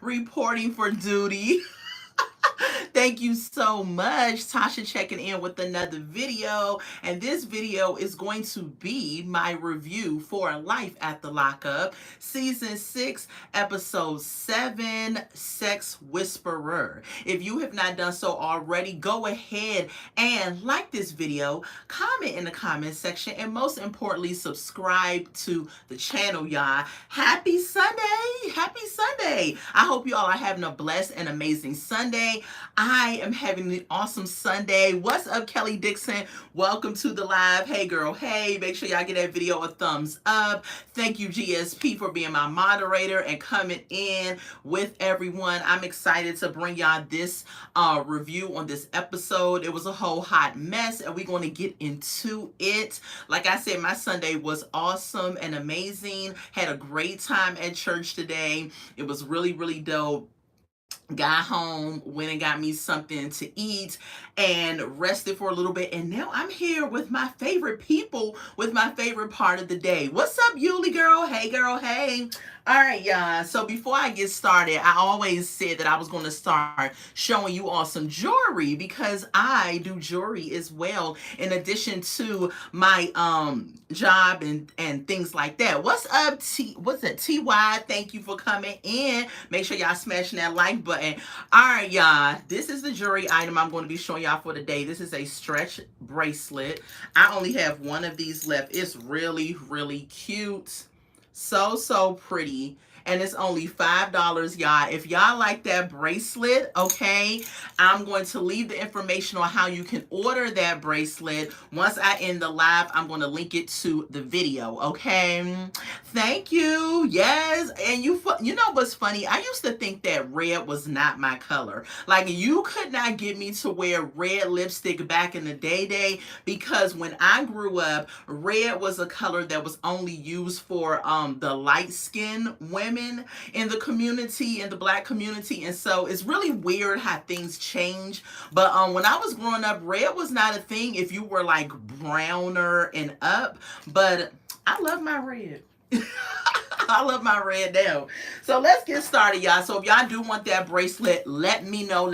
reporting for duty. Thank you so much. Tasha checking in with another video. And this video is going to be my review for Life at the Lockup, Season 6, Episode 7, Sex Whisperer. If you have not done so already, go ahead and like this video, comment in the comment section, and most importantly, subscribe to the channel, y'all. Happy Sunday! Happy Sunday! I hope you all are having a blessed and amazing Sunday. I am having an awesome Sunday. What's up, Kelly Dixon? Welcome to the live. Hey, girl. Hey, make sure y'all give that video a thumbs up. Thank you, GSP, for being my moderator and coming in with everyone. I'm excited to bring y'all this review on this episode. It was a whole hot mess, and we're going to get into it. Like I said, my Sunday was awesome and amazing. Had a great time at church today. It was really, really dope. Got home, went and got me something to eat, and rested for a little bit. And now I'm here with my favorite people, with my favorite part of the day. What's up, Yuli girl? Hey, girl. Hey. All right, y'all. So before I get started, I always said that I was going to start showing you all some jewelry because I do jewelry as well, in addition to my job and things like that. What's up, what's that, TY? Thank you for coming in. Make sure y'all smashing that like button. All right, y'all. This is the jewelry item I'm going to be showing y'all for today. This is a stretch bracelet. I only have one of these left. It's really, really cute. So pretty. And it's only $5, y'all. If y'all like that bracelet, okay, I'm going to leave the information on how you can order that bracelet. Once I end the live, I'm going to link it to the video, okay? Thank you. Yes. And you know what's funny? I used to think that red was not my color. Like, you could not get me to wear red lipstick back in the day, because when I grew up, red was a color that was only used for the light-skinned women in the community, in the Black community. And so it's really weird how things change. But when I was growing up, red was not a thing if you were like browner and up. But I love my red. I love my red now. So let's get started, y'all. So if y'all do want that bracelet, let me know.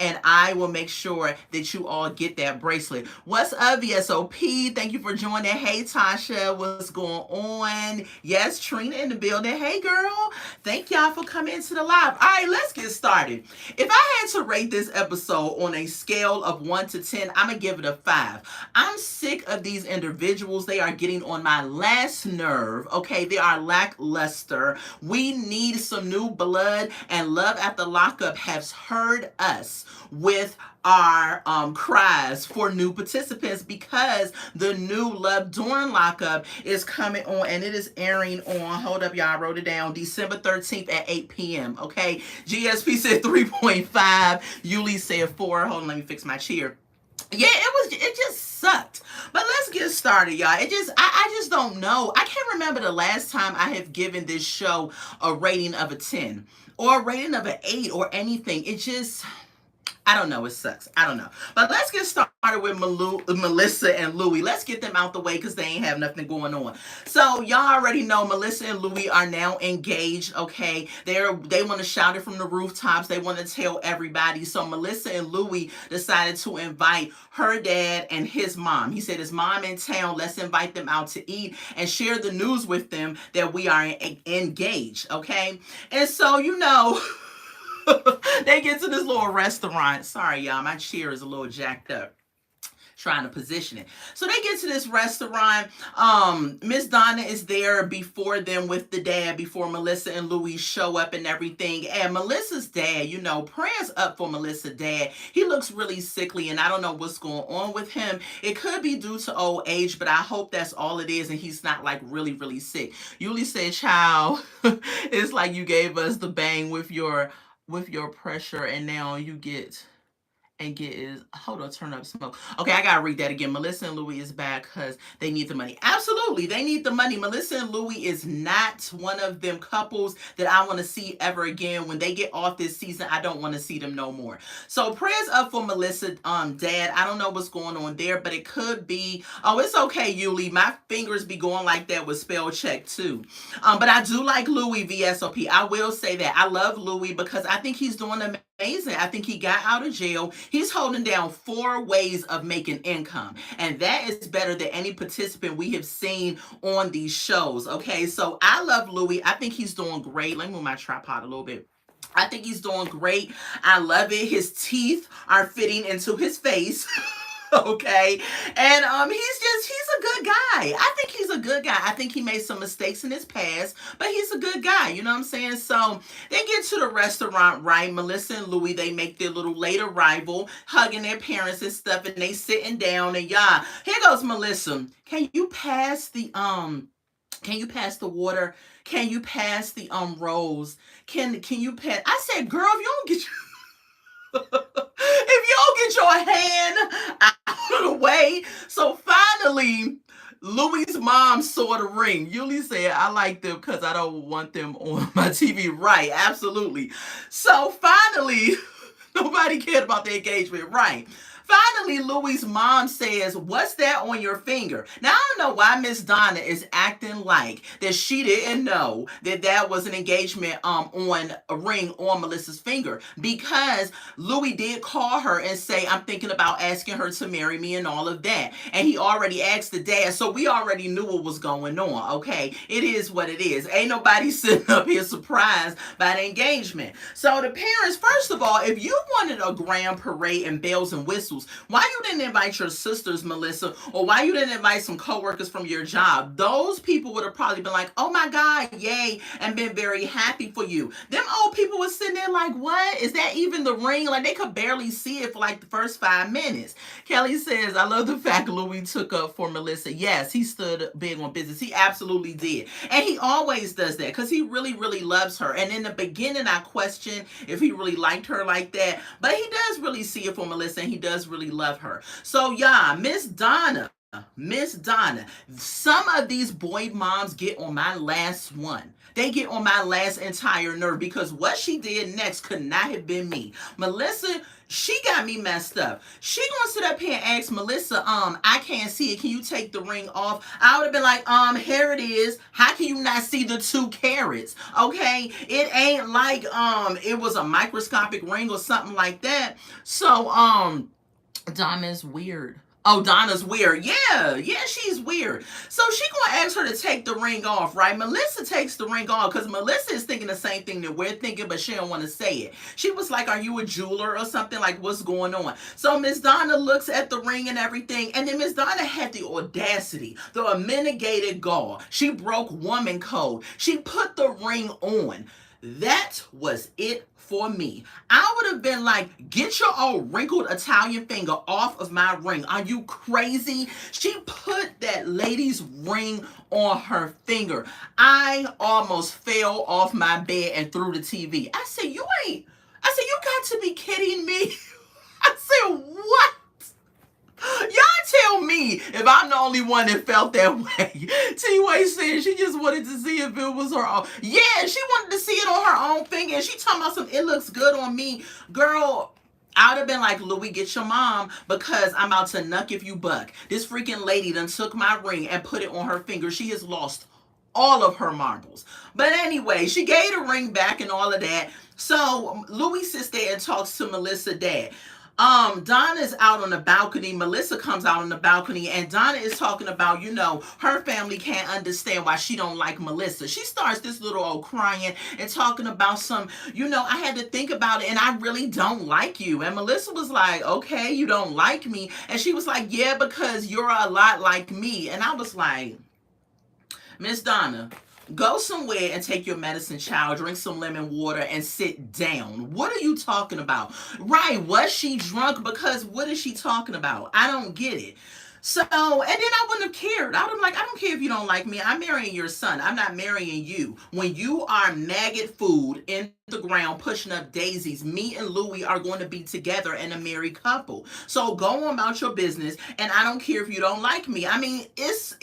And I will make sure that you all get that bracelet. What's up, VSOP? Thank you for joining. Hey, Tasha. What's going on? Yes, Trina in the building. Hey, girl. Thank y'all for coming into the live. All right, let's get started. If I had to rate this episode on a scale of 1 to 10, I'm going to give it a 5. I'm sick of these individuals. They are getting on my last nerve, okay? They are lackluster. We need some new blood, and Love at the Lockup has heard us with our cries for new participants, because the new Love During Lockup is coming on, and it is airing on, hold up, y'all, I wrote it down, December 13th at 8 p.m., okay? GSP said 3.5, Yuli said 4, hold on, let me fix my chair. Yeah, it just sucked. But let's get started, y'all. I just don't know. I can't remember the last time I have given this show a rating of a 10 or a rating of an 8 or anything. I don't know. It sucks. I don't know. But let's get started with Melissa and Louie. Let's get them out the way because they ain't have nothing going on. So y'all already know Melissa and Louie are now engaged, okay? They want to shout it from the rooftops. They want to tell everybody. So Melissa and Louie decided to invite her dad and his mom. He said, his mom in town, let's invite them out to eat and share the news with them that we are engaged, okay? And so, you know... they get to this little restaurant. Sorry, y'all. My chair is a little jacked up. Trying to position it. So they get to this restaurant. Miss Donna is there before them with the dad, before Melissa and Louie show up and everything. And Melissa's dad, you know, prayers up for Melissa's dad. He looks really sickly, and I don't know what's going on with him. It could be due to old age, but I hope that's all it is, and he's not like really, really sick. Yuli said, child, it's like you gave us the bang with your pressure, and now you get and get is hold on, turn up smoke. Okay, I gotta read that again. Melissa and Louis is back because they need the money. Absolutely, they need the money. Melissa and Louis is not one of them couples that I want to see ever again. When they get off this season, I don't want to see them no more. So prayers up for Melissa, dad. I don't know what's going on there, but it could be. Oh, it's okay, Yuli. My fingers be going like that with spell check too. But I do like Louis VSOP. I will say that I love Louis because I think he's doing amazing. I think he got out of jail. He's holding down 4 ways of making income, and that is better than any participant we have seen on these shows. Okay, so I love Louis. I think he's doing great. Let me move my tripod a little bit. I think he's doing great. I love it. His teeth are fitting into his face. Okay, and he's a good guy. I think he's a good guy. I think he made some mistakes in his past, but he's a good guy. You know what I'm saying? So they get to the restaurant, right? Melissa and Louis, they make their little late arrival, hugging their parents and stuff, and they sitting down, and yeah, here goes Melissa. Can you pass the water? Can you pass the rolls? Can you pass? I said, girl, if you don't get if you don't get your hand out of the way. So finally, Louis' mom saw the ring. Yuli said, I like them because I don't want them on my TV. Right, absolutely. So finally, nobody cared about the engagement. Right. Finally, Louis' mom says, what's that on your finger? Now, I don't know why Miss Donna is acting like that she didn't know that that was an engagement on a ring on Melissa's finger, because Louis did call her and say, I'm thinking about asking her to marry me and all of that. And he already asked the dad, so we already knew what was going on, okay? It is what it is. Ain't nobody sitting up here surprised by the engagement. So the parents, first of all, if you wanted a grand parade and bells and whistles, why you didn't invite your sisters, Melissa, or why you didn't invite some coworkers from your job? Those people would have probably been like, oh my God, yay, and been very happy for you. Them old people were sitting there like, what? Is that even the ring? Like, they could barely see it for like the first 5 minutes. Kelly says, I love the fact Louis took up for Melissa. Yes, he stood big on business. He absolutely did. And he always does that because he really, really loves her. And in the beginning, I questioned if he really liked her like that. But he does really see it for Melissa, and he does really love her. So yeah, Miss Donna, some of these boy moms get on my last one. They get on my last entire nerve, because what she did next could not have been me. Melissa, she got me messed up. She gonna sit up here and ask Melissa, I can't see it. Can you take the ring off? I would have been like, here it is. How can you not see the 2 carats? Okay, it ain't like it was a microscopic ring or something like that. So Donna's weird. Oh, Donna's weird. Yeah, she's weird. So she gonna ask her to take the ring off, right? Melissa takes the ring off because Melissa is thinking the same thing that we're thinking, but she don't want to say it. She was like, are you a jeweler or something? Like, what's going on? So Miss Donna looks at the ring and everything, and then Miss Donna had the audacity, the unmitigated gall. She broke woman code. She put the ring on. That was it for me. I would have been like, get your old wrinkled Italian finger off of my ring. Are you crazy? She put that lady's ring on her finger. I almost fell off my bed and threw the TV. I said, you got to be kidding me. I said, what? Y'all tell me if I'm the only one that felt that way. T-Way said she just wanted to see if it was her own. Yeah, she wanted to see it on her own finger. And she talking about some, it looks good on me. Girl, I would have been like, Louis, get your mom, because I'm about to nuck if you buck. This freaking lady done took my ring and put it on her finger. She has lost all of her marbles. But anyway, she gave the ring back and all of that. So Louis sits there and talks to Melissa's dad. Donna's out on the balcony. Melissa comes out on the balcony, and Donna is talking about, her family can't understand why she don't like Melissa. She starts this little old crying and talking about some, I had to think about it, and I really don't like you. And Melissa was like, okay, you don't like me. And she was like, yeah, because you're a lot like me. And I was like, Miss Donna, go somewhere and take your medicine, child. Drink some lemon water and sit down. What are you talking about? Right, was she drunk? Because what is she talking about? I don't get it. So, and then I wouldn't have cared. I would have been like, I don't care if you don't like me. I'm marrying your son. I'm not marrying you. When you are maggot food in the ground pushing up daisies, me and Louis are going to be together and a married couple. So go on about your business, and I don't care if you don't like me. I mean, it's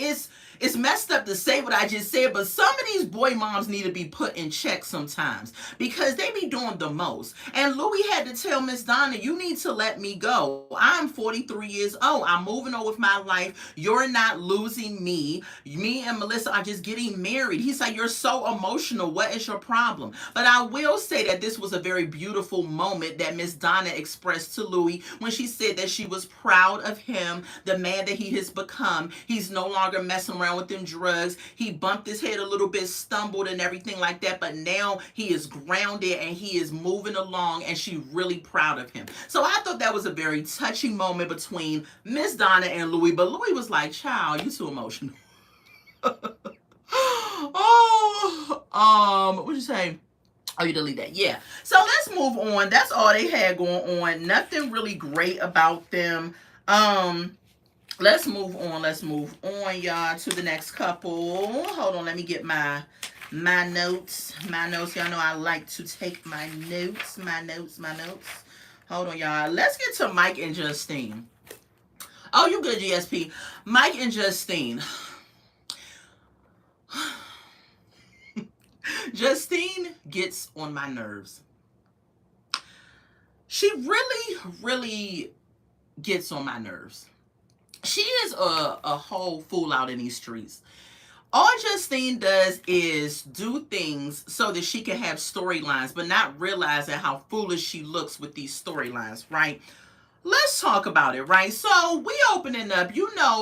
messed up to say what I just said, but some of these boy moms need to be put in check sometimes because they be doing the most. And Louis had to tell Miss Donna, you need to let me go. I'm 43 years old. I'm moving on with my life. You're not losing me. Me and Melissa are just getting married. He's like, you're so emotional. What is your problem? But I will say that this was a very beautiful moment that Miss Donna expressed to Louis when she said that she was proud of him, the man that he has become. He's no longer messing around with them drugs. He bumped his head a little bit, stumbled and everything like that, but now he is grounded and he is moving along, and she's really proud of him. So I thought that was a very touching moment between Miss Donna and Louis, but Louis was like, child, you too emotional. What'd you say? Oh, you delete that. Yeah. So let's move on. That's all they had going on. Nothing really great about them. Let's move on. Let's move on, y'all, to the next couple. Hold on. Let me get my notes. My notes. Y'all know I like to take my notes. My notes. Hold on, y'all. Let's get to Mike and Justine. Oh, you good, GSP. Mike and Justine. Justine gets on my nerves. She really gets on my nerves. She is a whole fool out in these streets. All Justine does is do things so that she can have storylines, but not realizing how foolish she looks with these storylines, right? Let's talk about it, right? So we opening up,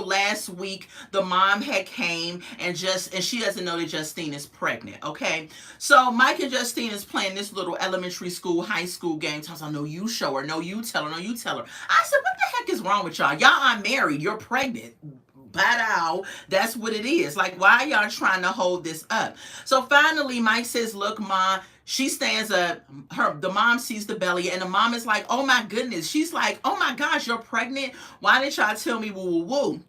last week the mom had came and she doesn't know that Justine is pregnant, okay? So Mike and Justine is playing this little elementary school, high school game. Tells her, no, you show her, no, you tell her, no, you tell her. I said, what the heck is wrong with y'all? Y'all are married, you're pregnant. But that's what it is. Like, why are y'all trying to hold this up? So finally, Mike says, look, Ma. She stands up, the mom sees the belly, and the mom is like, oh my goodness. She's like, oh my gosh, you're pregnant? Why didn't y'all tell me woo woo woo?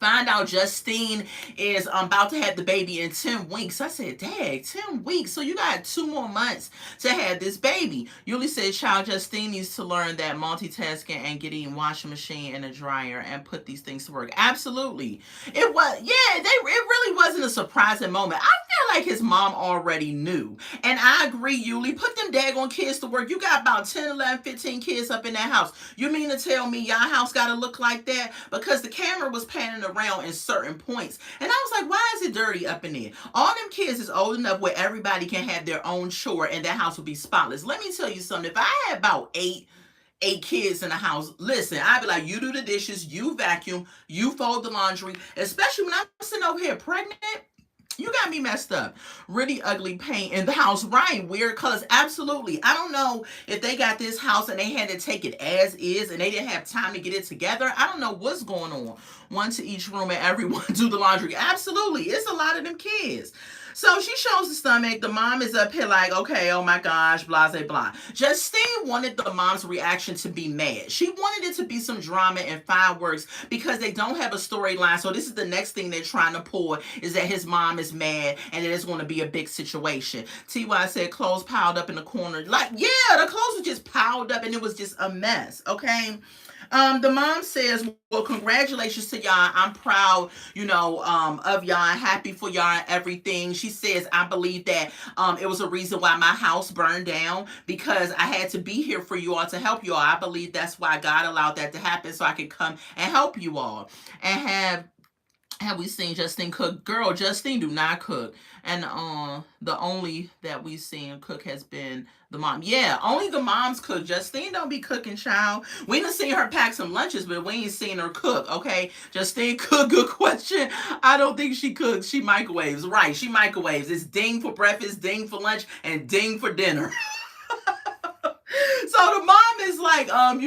Find out Justine is about to have the baby in 10 weeks. I said, dang, 10 weeks. So you got 2 more months to have this baby. Yuli said, child, Justine needs to learn that multitasking and getting a washing machine and a dryer and put these things to work. Absolutely. It really wasn't a surprising moment. I feel like his mom already knew. And I agree, Yuli. Put them daggone kids to work. You got about 10, 11, 15 kids up in that house. You mean to tell me y'all house got to look like that? Because the camera was panning around in certain points. And I was like, why is it dirty up in there? All them kids is old enough where everybody can have their own chore and that house will be spotless. Let me tell you something. If I had about eight kids in the house, listen, I'd be like, you do the dishes, you vacuum, you fold the laundry, especially when I'm sitting over here pregnant. You got me messed up. Really ugly paint in the house. Right, weird colors. Absolutely. I don't know if they got this house and they had to take it as is and they didn't have time to get it together. I don't know what's going on. One to each room and everyone do the laundry. Absolutely. It's a lot of them kids. So she shows the stomach. The mom is up here like, okay, oh my gosh, blah, blah, blah. Justine wanted the mom's reaction to be mad. She wanted it to be some drama and fireworks because they don't have a storyline. So this is the next thing they're trying to pull is that his mom is mad and that it's going to be a big situation. TY said clothes piled up in the corner. Like, yeah, the clothes were just piled up and it was just a mess, okay? The mom says, well, congratulations to y'all. I'm proud, of y'all. Happy for y'all and everything. She says, I believe that it was a reason why my house burned down because I had to be here for you all to help you all. I believe that's why God allowed that to happen so I could come and help you all. And have we seen Justine cook? Girl, Justine do not cook. And the only that we've seen cook has been the mom. Yeah, only the moms cook. Justine don't be cooking, child. We done seen her pack some lunches, but we ain't seen her cook, okay? Justine cook, good question. I don't think she cooks. She microwaves. Right, she microwaves. It's ding for breakfast, ding for lunch, and ding for dinner. So the mom is like, I'm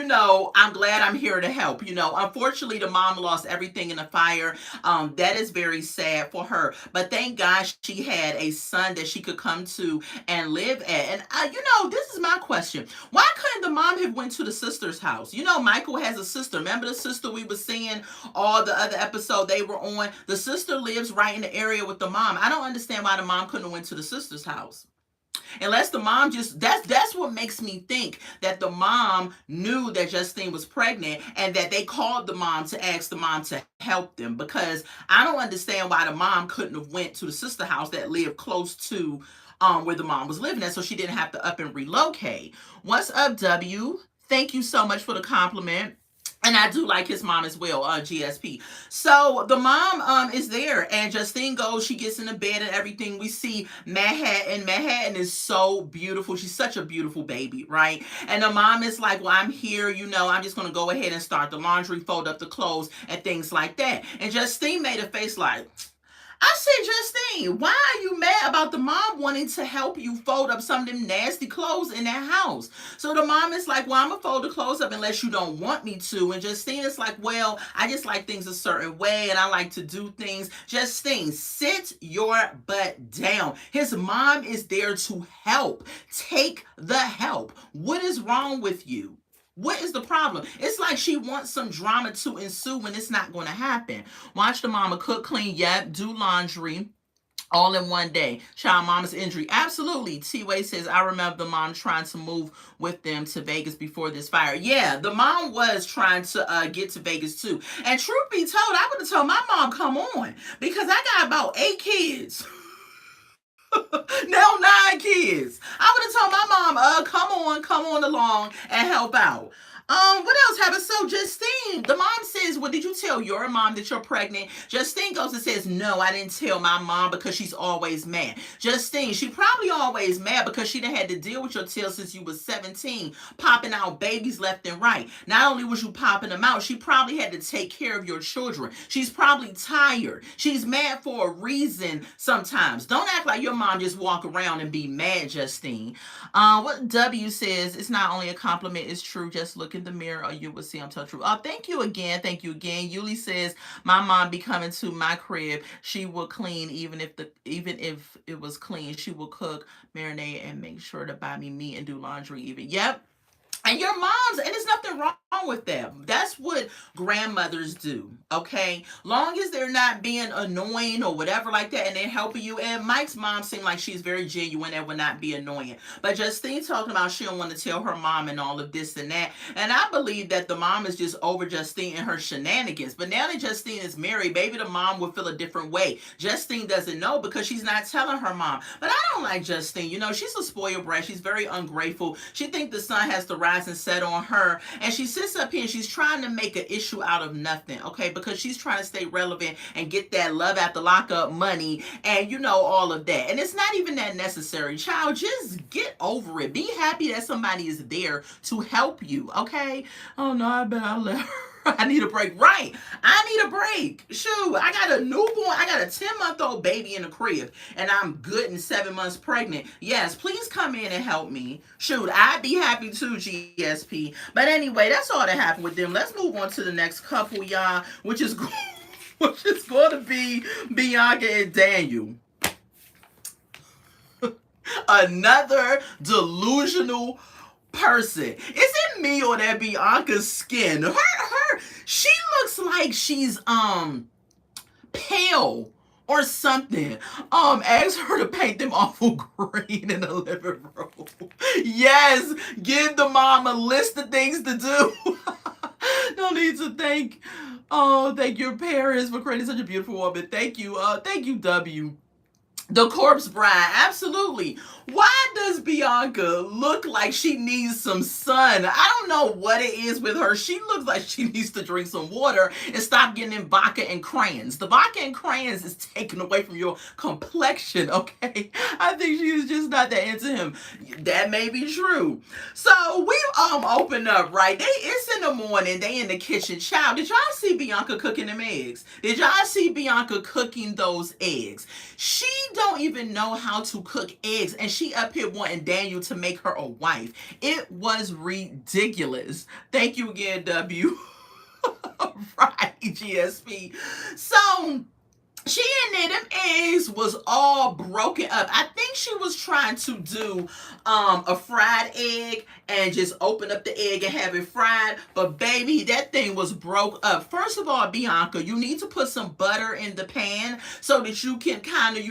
glad I'm here to help. Unfortunately, the mom lost everything in the fire. That is very sad for her. But thank God she had a son that she could come to and live at. And this is my question: why couldn't the mom have went to the sister's house? Michael has a sister. Remember the sister we were seeing all the other episode they were on? The sister lives right in the area with the mom. I don't understand why the mom couldn't have went to the sister's house. Unless the mom just, that's what makes me think that the mom knew that Justine was pregnant and that they called the mom to ask the mom to help them, because I don't understand why the mom couldn't have went to the sister house that lived close to where the mom was living at, so she didn't have to up and relocate. What's up, W? Thank you so much for the compliment. And I do like his mom as well, GSP. So the mom is there, and Justine goes, she gets in the bed and everything. We see Manhattan. Manhattan is so beautiful. She's such a beautiful baby, right? And the mom is like, well, I'm here, I'm just going to go ahead and start the laundry, fold up the clothes, and things like that. And Justine made a face like, I said, Justine, why are you mad about the mom wanting to help you fold up some of them nasty clothes in that house? So the mom is like, well, I'm going to fold the clothes up unless you don't want me to. And Justine is like, well, I just like things a certain way and I like to do things. Justine, sit your butt down. His mom is there to help. Take the help. What is wrong with you? What is the problem? It's like she wants some drama to ensue when it's not going to happen. Watch the mama cook, clean, do laundry all in one day. Child mama's injury. Absolutely. T-Way says, I remember the mom trying to move with them to Vegas before this fire. Yeah, the mom was trying to get to Vegas too. And truth be told, I would have told my mom, come on, because I got about 8 kids. Now 9 kids. I would have told my mom, come on along and help out. What else happened? So Justine, the mom says, well, did you tell your mom that you're pregnant? Justine goes and says, no, I didn't tell my mom because she's always mad. Justine, she probably always mad because she done had to deal with your tail since you was 17, popping out babies left and right. Not only was you popping them out, she probably had to take care of your children. She's probably tired. She's mad for a reason sometimes. Don't act like your mom just walk around and be mad, Justine. What W says, it's not only a compliment, it's true. Just look in the mirror or you will see I'm telling the truth. Thank you again. Thank you again. Yuli says, my mom be coming to my crib. She will clean even if it was clean. She will cook, marinate, and make sure to buy me meat and do laundry even. Yep. And your moms, and there's nothing wrong with that. That's what grandmothers do, okay? Long as they're not being annoying or whatever like that, and they're helping you. And Mike's mom seemed like she's very genuine and would not be annoying. But Justine talking about she don't want to tell her mom and all of this and that. And I believe that the mom is just over Justine and her shenanigans. But now that Justine is married, maybe the mom will feel a different way. Justine doesn't know because she's not telling her mom. But I don't like Justine. She's a spoiled brat. She's very ungrateful. She thinks the sun has to rise and set on her, and she sits up here and she's trying to make an issue out of nothing, okay, because she's trying to stay relevant and get that love after lockup money and all of that, and it's not even that necessary. Child, just get over it. Be happy that somebody is there to help you, okay? Oh no, I bet I left her. I need a break. Right. I need a break. Shoot, I got a newborn. I got a 10-month-old baby in the crib, and I'm good and 7 months pregnant. Yes, please come in and help me. Shoot, I'd be happy too, GSP. But anyway, that's all that happened with them. Let's move on to the next couple, y'all, which is going to be Bianca and Daniel. Another delusional person. Is it me or that Bianca's skin? She looks like she's pale or something. Ask her to paint them awful green in the living room. Yes, give the mom a list of things to do. No need to thank your parents for creating such a beautiful woman. Thank you, W. The corpse bride, absolutely. Why does Bianca look like she needs some sun? I don't know what it is with her. She looks like she needs to drink some water and stop getting in vodka and crayons. The vodka and crayons is taken away from your complexion, okay? I think she is just not that into him. That may be true. So we open up, right? It's in the morning. They in the kitchen. Child, did y'all see Bianca cooking them eggs? Did y'all see Bianca cooking those eggs? She don't even know how to cook eggs, and she up here wanting Daniel to make her a wife. It was ridiculous. Thank you again, W. Right, GSP. So she in there, them eggs was all broken up. I think she was trying to do a fried egg and just open up the egg and have it fried. But baby, that thing was broke up. First of all, Bianca, you need to put some butter in the pan so that you can kind of,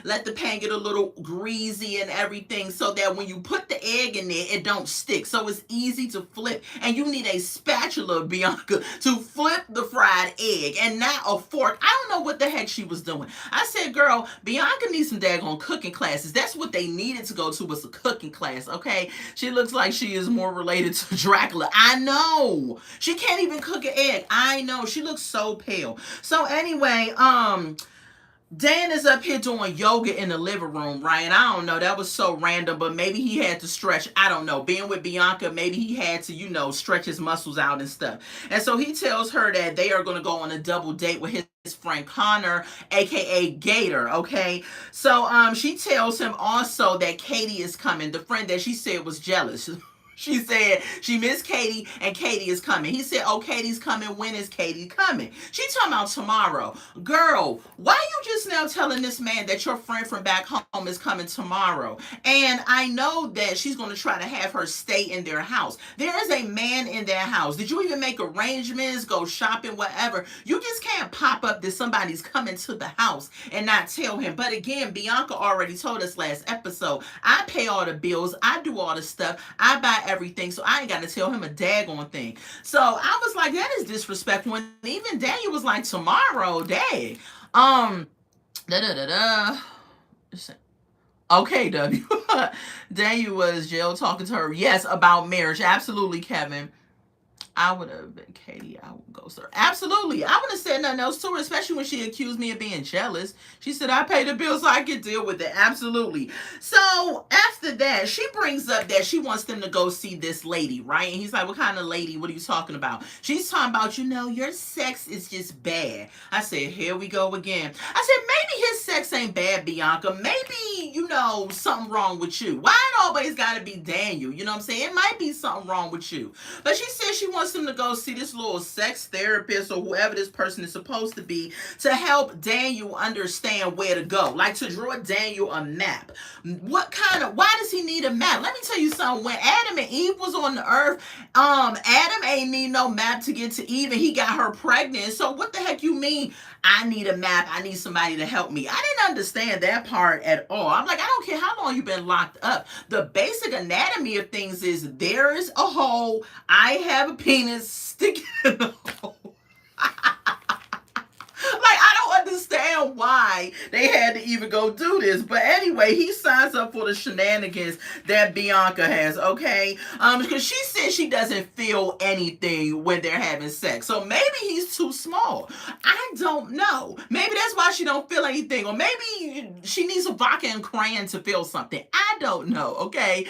let the pan get a little greasy and everything, so that when you put the egg in there, it don't stick. So it's easy to flip. And you need a spatula, Bianca, to flip the fried egg, and not a fork. I don't know what the heck she was doing. I said, girl, Bianca needs some daggone cooking classes. That's what they needed to go to, was a cooking class, okay? She looks like she is more related to Dracula. I know. She can't even cook an egg. I know. She looks so pale. So anyway, Dan is up here doing yoga in the living room, right? And I don't know, that was so random, but maybe he had to stretch. I don't know. Being with Bianca, maybe he had to, stretch his muscles out and stuff. And so he tells her that they are going to go on a double date with his friend Connor, aka Gator, okay? So she tells him also that Katie is coming, the friend that she said was jealous. She said she missed Katie and Katie is coming. He said, oh, Katie's coming. When is Katie coming? She talking about tomorrow. Girl, why you just now telling this man that your friend from back home is coming tomorrow? And I know that she's going to try to have her stay in their house. There is a man in their house. Did you even make arrangements, go shopping, whatever? You just can't pop up that somebody's coming to the house and not tell him. But again, Bianca already told us last episode, I pay all the bills. I do all the stuff. I buy everything, so I ain't got to tell him a daggone thing. So I was like, that is disrespectful. And even Daniel was like, tomorrow, day. Okay, W. Daniel was jail talking to her. Yes, about marriage. Absolutely, Kevin. I would have been Katie. I would go, sir. Absolutely. I wouldn't have said nothing else to her, especially when she accused me of being jealous. She said, I pay the bills so I can deal with it. Absolutely. So after that, she brings up that she wants them to go see this lady, right? And he's like, what kind of lady? What are you talking about? She's talking about, your sex is just bad. I said, here we go again. I said, maybe his sex ain't bad, Bianca. Maybe, something wrong with you. Why it always got to be Daniel? You know what I'm saying? It might be something wrong with you. But she said she wants him to go see this little sex therapist or whoever this person is supposed to be to help Daniel understand where to go. Like to draw Daniel a map. Why does he need a map? Let me tell you something. When Adam and Eve was on the earth, Adam ain't need no map to get to Eve, and he got her pregnant. So what the heck you mean, I need a map, I need somebody to help me? I didn't understand that part at all. I'm like, I don't care how long you've been locked up. The basic anatomy of things is there is a hole, I have a penis, stick it in the hole. Like, I don't understand why they had to even go do this. But anyway, he signs up for the shenanigans that Bianca has, okay? Because she says she doesn't feel anything when they're having sex. So maybe he's too small. I don't know. Maybe that's why she don't feel anything. Or maybe she needs a vodka and crayon to feel something. I don't know, okay?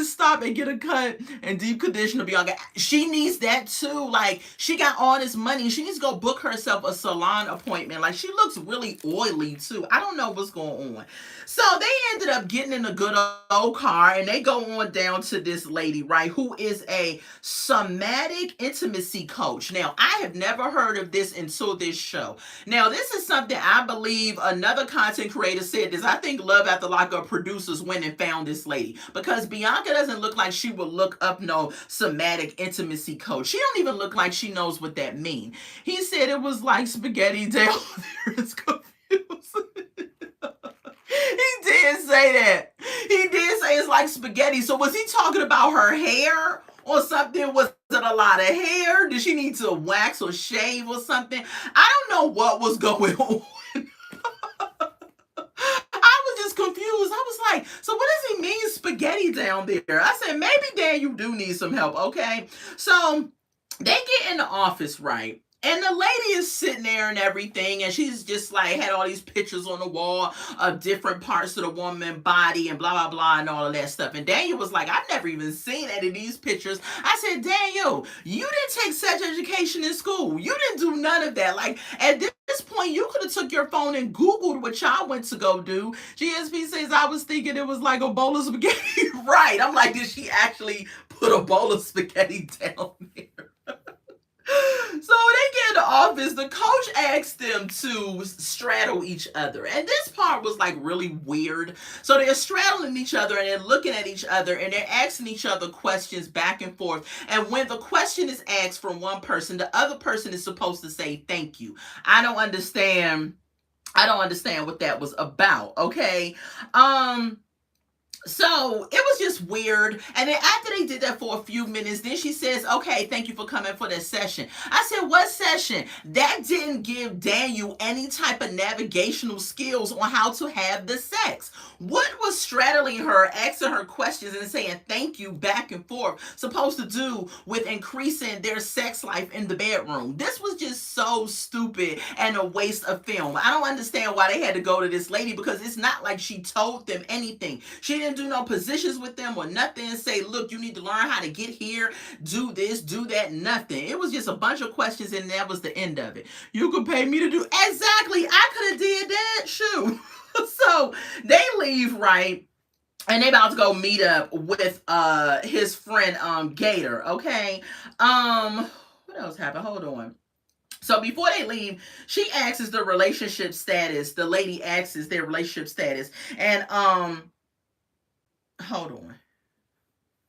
Stop and get a cut and deep conditioner, Bianca. She needs that too. Like, she got all this money. She needs to go book herself a salon appointment. Like, she looks really oily too. I don't know what's going on. So they ended up getting in a good old car and they go on down to this lady, right, who is a somatic intimacy coach. Now, I have never heard of this until this show. Now, this is something I believe another content creator said this. I think Love After Lockup producers went and found this lady, because Bianca doesn't look like she would look up no somatic intimacy coach. She don't even look like she knows what that means. He said it was like spaghetti down there. It's confused. He did say that. He did say it's like spaghetti. So was he talking about her hair or something? Was it a lot of hair? Did she need to wax or shave or something? I don't know what was going on. I was just confused. I was like, so what does he mean spaghetti down there? I said, maybe Dan, you do need some help, okay? So they get in the office, right? And the lady is sitting there and everything, and she's just like had all these pictures on the wall of different parts of the woman's body and blah, blah, blah, and all of that stuff. And Daniel was like, I've never even seen any of these pictures. I said, Daniel, you didn't take sex education in school. You didn't do none of that. Like, at this this point, you could have took your phone and Googled what y'all went to go do. GSP says, I was thinking it was like a bowl of spaghetti. Right. I'm like, did she actually put a bowl of spaghetti down there? So they get in the office. The coach asked them to straddle each other. And this part was like really weird. So they're straddling each other and they're looking at each other and they're asking each other questions back and forth. And when the question is asked from one person, the other person is supposed to say thank you. I don't understand what that was about. Okay. So it was just weird. And then after they did that for a few minutes, then she says, okay, thank you for coming for this session. I said, what session? That didn't give Daniel any type of navigational skills on how to have the sex. What was straddling her, asking her questions and saying thank you back and forth supposed to do with increasing their sex life in the bedroom? This was just so stupid and a waste of film. I don't understand why they had to go to this lady, because it's not like she told them anything. She didn't do no positions with them or nothing and say, look, you need to learn how to get here, do this, do that, nothing. It was just a bunch of questions and that was the end of it. You could pay me to do exactly. I could have did that. Shoot. So they leave, right? And they about to go meet up with his friend Gator. Okay. What else happened? Hold on. So before they leave, she asks the relationship status. The lady asks their relationship status. And hold on.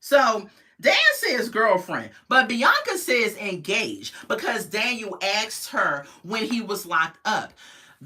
So Dan says girlfriend, but Bianca says engaged because Daniel asked her when he was locked up.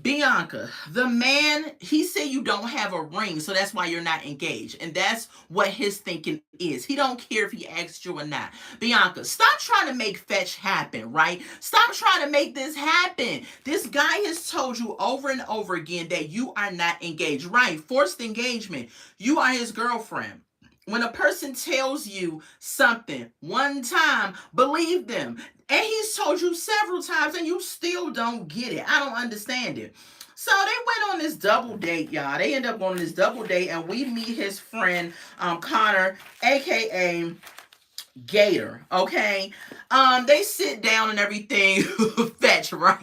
Bianca, the man, he said you don't have a ring, so that's why you're not engaged. And that's what his thinking is. He don't care if he asks you or not. Bianca, stop trying to make fetch happen, right? Stop trying to make this happen. This guy has told you over and over again that you are not engaged, right? Forced engagement. You are his girlfriend. When a person tells you something one time, believe them. And he's told you several times and you still don't get it. I don't understand it. So they went on this double date, y'all. They end up on this double date and we meet his friend, Connor, a.k.a. Gator, okay? They sit down and everything, fetch, right?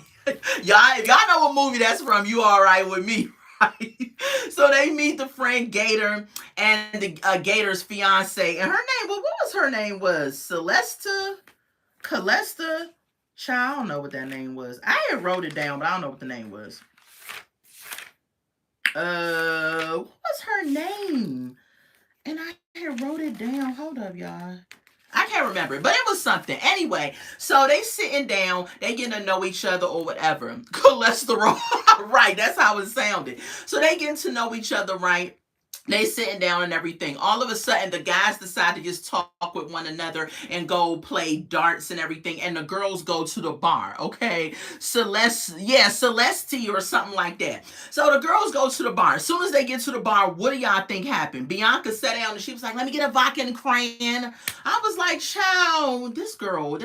Y'all, if y'all know what movie that's from, you all right with me. Right. So they meet the friend Gator and the Gator's fiance, and her name, well, what was her name? Was Celesta? Calesta? Child, I don't know what that name was. I had wrote it down, but I don't know what the name was. What was her name? And I had wrote it down. Hold up, y'all. I can't remember, but it was something. Anyway, so they sitting down, they getting to know each other or whatever. Cholesterol. Right, that's how it sounded. So they getting to know each other, right? They sitting down and everything. All of a sudden, the guys decide to just talk with one another and go play darts and everything. And the girls go to the bar, okay? Celeste or something like that. So the girls go to the bar. As soon as they get to the bar, what do y'all think happened? Bianca sat down and she was like, let me get a vodka and crayon. I was like, child, this girl,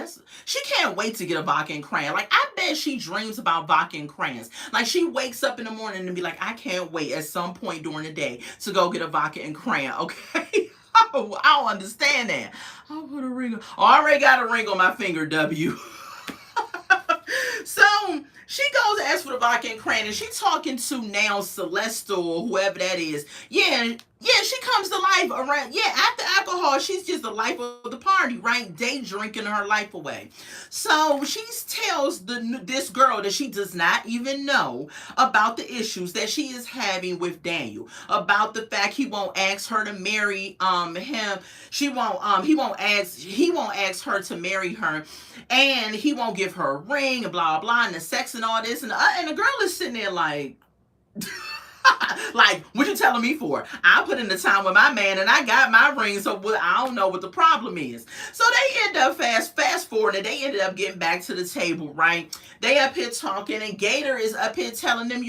she can't wait to get a vodka and crayon. Like, I bet she dreams about vodka and crayons. Like, she wakes up in the morning and be like, I can't wait at some point during the day to go get a vodka and crayon, okay? I don't understand that. I'll put a ring on. I already got a ring on my finger, W. So she goes to ask for the vodka and crayon, and she's talking to now Celeste or whoever that is. Yeah, she comes to life around, after alcohol, she's just the life of the party, right? Day drinking her life away. So she tells this girl that she does not even know about the issues that she is having with Daniel, about the fact he won't ask her to marry him. He won't ask her to marry her, and he won't give her a ring and blah blah and the sex and all this, and the girl is sitting there like like, what you telling me for? I put in the time with my man and I got my ring, so I don't know what the problem is. So they end up fast forward, and they ended up getting back to the table, right? They up here talking, and Gator is up here telling them,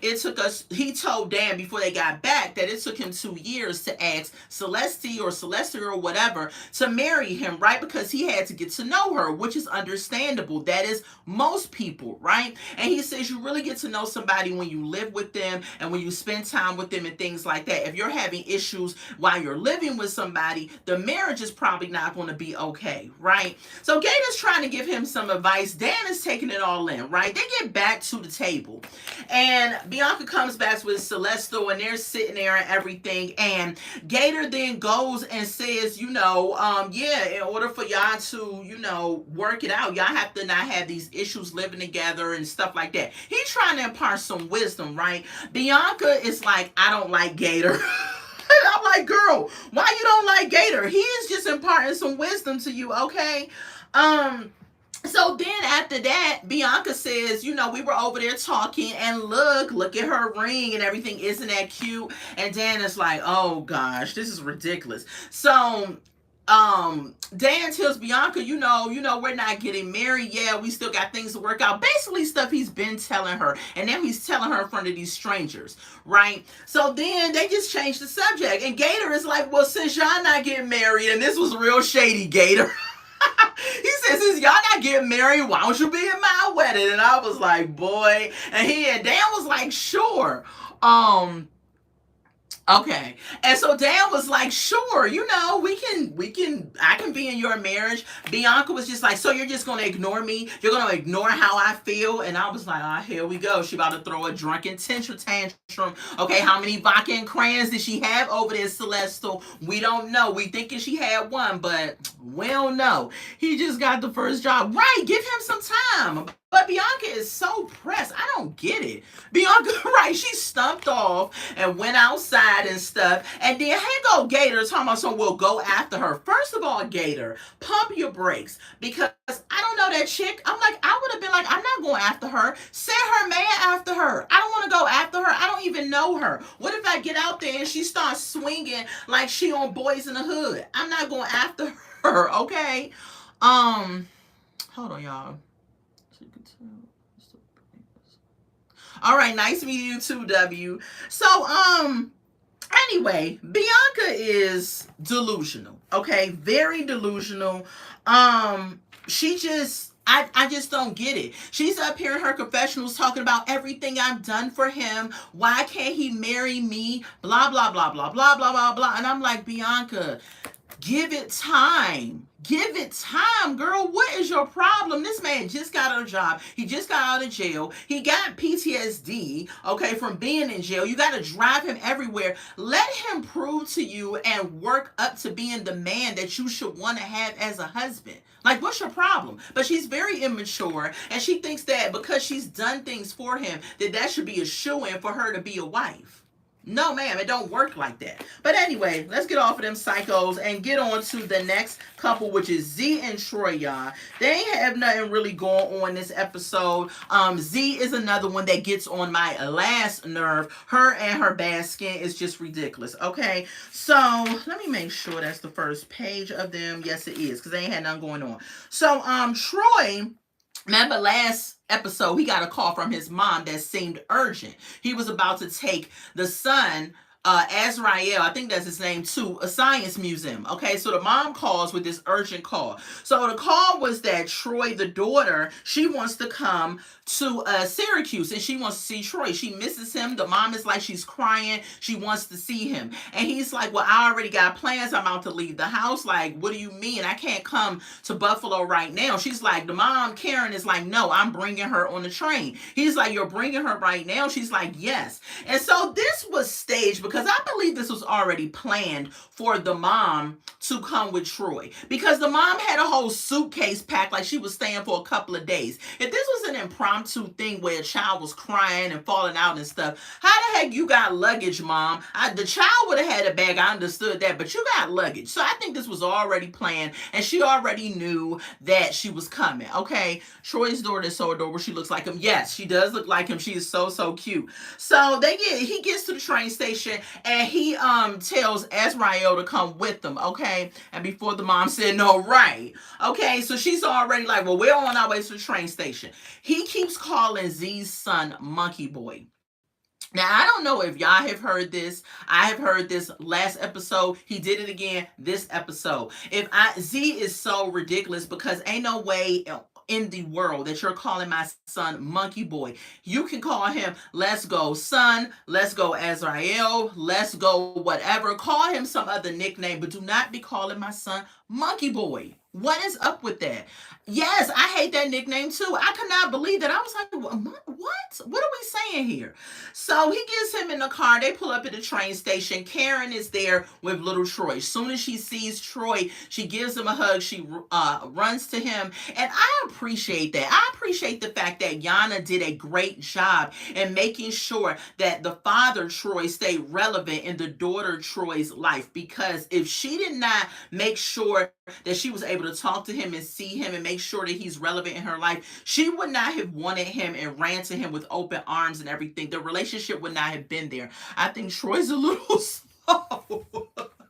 it took us, he told Dan before they got back that it took him 2 years to ask Celeste or whatever to marry him, right? Because he had to get to know her, which is understandable. That is most people, right? And he says you really get to know somebody when you live with them and when you spend time with them and things like that. If you're having issues while you're living with somebody, the marriage is probably not going to be okay, right? So Gator's trying to give him some advice. Dan is taking it all in, right? They get back to the table, and Bianca comes back with Celestial, and they're sitting there and everything. And Gator then goes and says, yeah, in order for y'all to, work it out, y'all have to not have these issues living together and stuff like that. He's trying to impart some wisdom, right? Bianca is like, I don't like Gator. I'm like, girl, why you don't like Gator? He is just imparting some wisdom to you, okay? So then after that, Bianca says, we were over there talking, and look at her ring and everything. Isn't that cute? And Dan is like, oh gosh, this is ridiculous. So Dan tells Bianca, we're not getting married. Yeah, we still got things to work out. Basically stuff he's been telling her, and now he's telling her in front of these strangers, right? So then they just changed the subject, and Gator is like, well, since y'all not getting married, and this was real shady, Gator. He says, since y'all not getting married, why don't you be in my wedding? And I was like, boy. And Dan was like, sure. Okay. And so Dan was like, sure, I can be in your marriage. Bianca was just like, so you're just going to ignore me? You're going to ignore how I feel? And I was like, here we go. She about to throw a drunken tantrum. Okay, how many vodka and crayons did she have over there, Celestial? We don't know. We thinking she had one, but we don't know. He just got the first job. Right, give him some time. But Bianca is so pressed. I don't get it. Bianca, right, she stumped off and went outside and stuff. And then here go Gator talking about someone will go after her. First of all, Gator, pump your brakes. Because I don't know that chick. I'm like, I would have been like, I'm not going after her. Send her man after her. I don't want to go after her. I don't even know her. What if I get out there and she starts swinging like she on Boys in the Hood? I'm not going after her, okay? Hold on, y'all. All right, nice meeting you too, W. So, anyway, Bianca is delusional, okay? Very delusional. She just, I just don't get it. She's up here in her confessionals talking about everything I've done for him. Why can't he marry me? Blah, blah, blah, blah, blah, blah, blah, blah. And I'm like, Bianca, give it time. Give it time, girl. What is your problem? This man just got out of a job. He just got out of jail. He got PTSD, okay, from being in jail. You got to drive him everywhere. Let him prove to you and work up to being the man that you should want to have as a husband. Like, what's your problem? But she's very immature, and she thinks that because she's done things for him, that should be a shoo-in for her to be a wife. No, ma'am, it don't work like that. But anyway, let's get off of them psychos and get on to the next couple, which is Z and Troy, y'all. They ain't have nothing really going on this episode. Z is another one that gets on my last nerve. Her and her bad skin is just ridiculous, okay? So, let me make sure that's the first page of them. Yes, it is, because they ain't had nothing going on. So, Troy... Remember last episode, he got a call from his mom that seemed urgent. He was about to take the son, Azrael, I think that's his name, to a science museum. Okay, so the mom calls with this urgent call. So the call was that Troy, the daughter, she wants to come to Syracuse, and she wants to see Troy. She misses him. The mom is like, she's crying. She wants to see him. And he's like, well, I already got plans. I'm about to leave the house. Like, what do you mean? I can't come to Buffalo right now. She's like, the mom, Karen, is like, no, I'm bringing her on the train. He's like, you're bringing her right now? She's like, yes. And so this was staged because I believe this was already planned for the mom to come with Troy, because the mom had a whole suitcase packed like she was staying for a couple of days. If this was an impromptu thing where a child was crying and falling out and stuff, how the heck you got luggage, mom? The child would have had a bag, I understood that, but you got luggage. So I think this was already planned, and she already knew that she was coming, okay? Troy's daughter is so adorable. She looks like him. Yes, she does look like him. She is so, so cute. So he gets to the train station, and he tells Azrael to come with them, okay? And before the mom said no, right? Okay, so she's already like, well, we're on our way to the train station. He keeps calling Z's son Monkey Boy. Now, I don't know if y'all have heard this. I have heard this last episode. He did it again this episode. Z is so ridiculous because ain't no way in the world that you're calling my son Monkey Boy. You can call him Let's Go Son, Let's Go Azrael, Let's Go whatever. Call him some other nickname, but do not be calling my son Monkey Boy. What is up with that? Yes, I hate that nickname too. I could not believe that. I was like, what? What are we saying here? So he gets him in the car. They pull up at the train station. Karen is there with little Troy. As soon as she sees Troy, she gives him a hug. She runs to him. And I appreciate that. I appreciate the fact that Yana did a great job in making sure that the father, Troy, stayed relevant in the daughter, Troy's life. Because if she did not make sure that she was able to talk to him and see him and make sure that he's relevant in her life, she would not have wanted him and ran to him with open arms and everything. The relationship would not have been there. I think Troy's a little slow.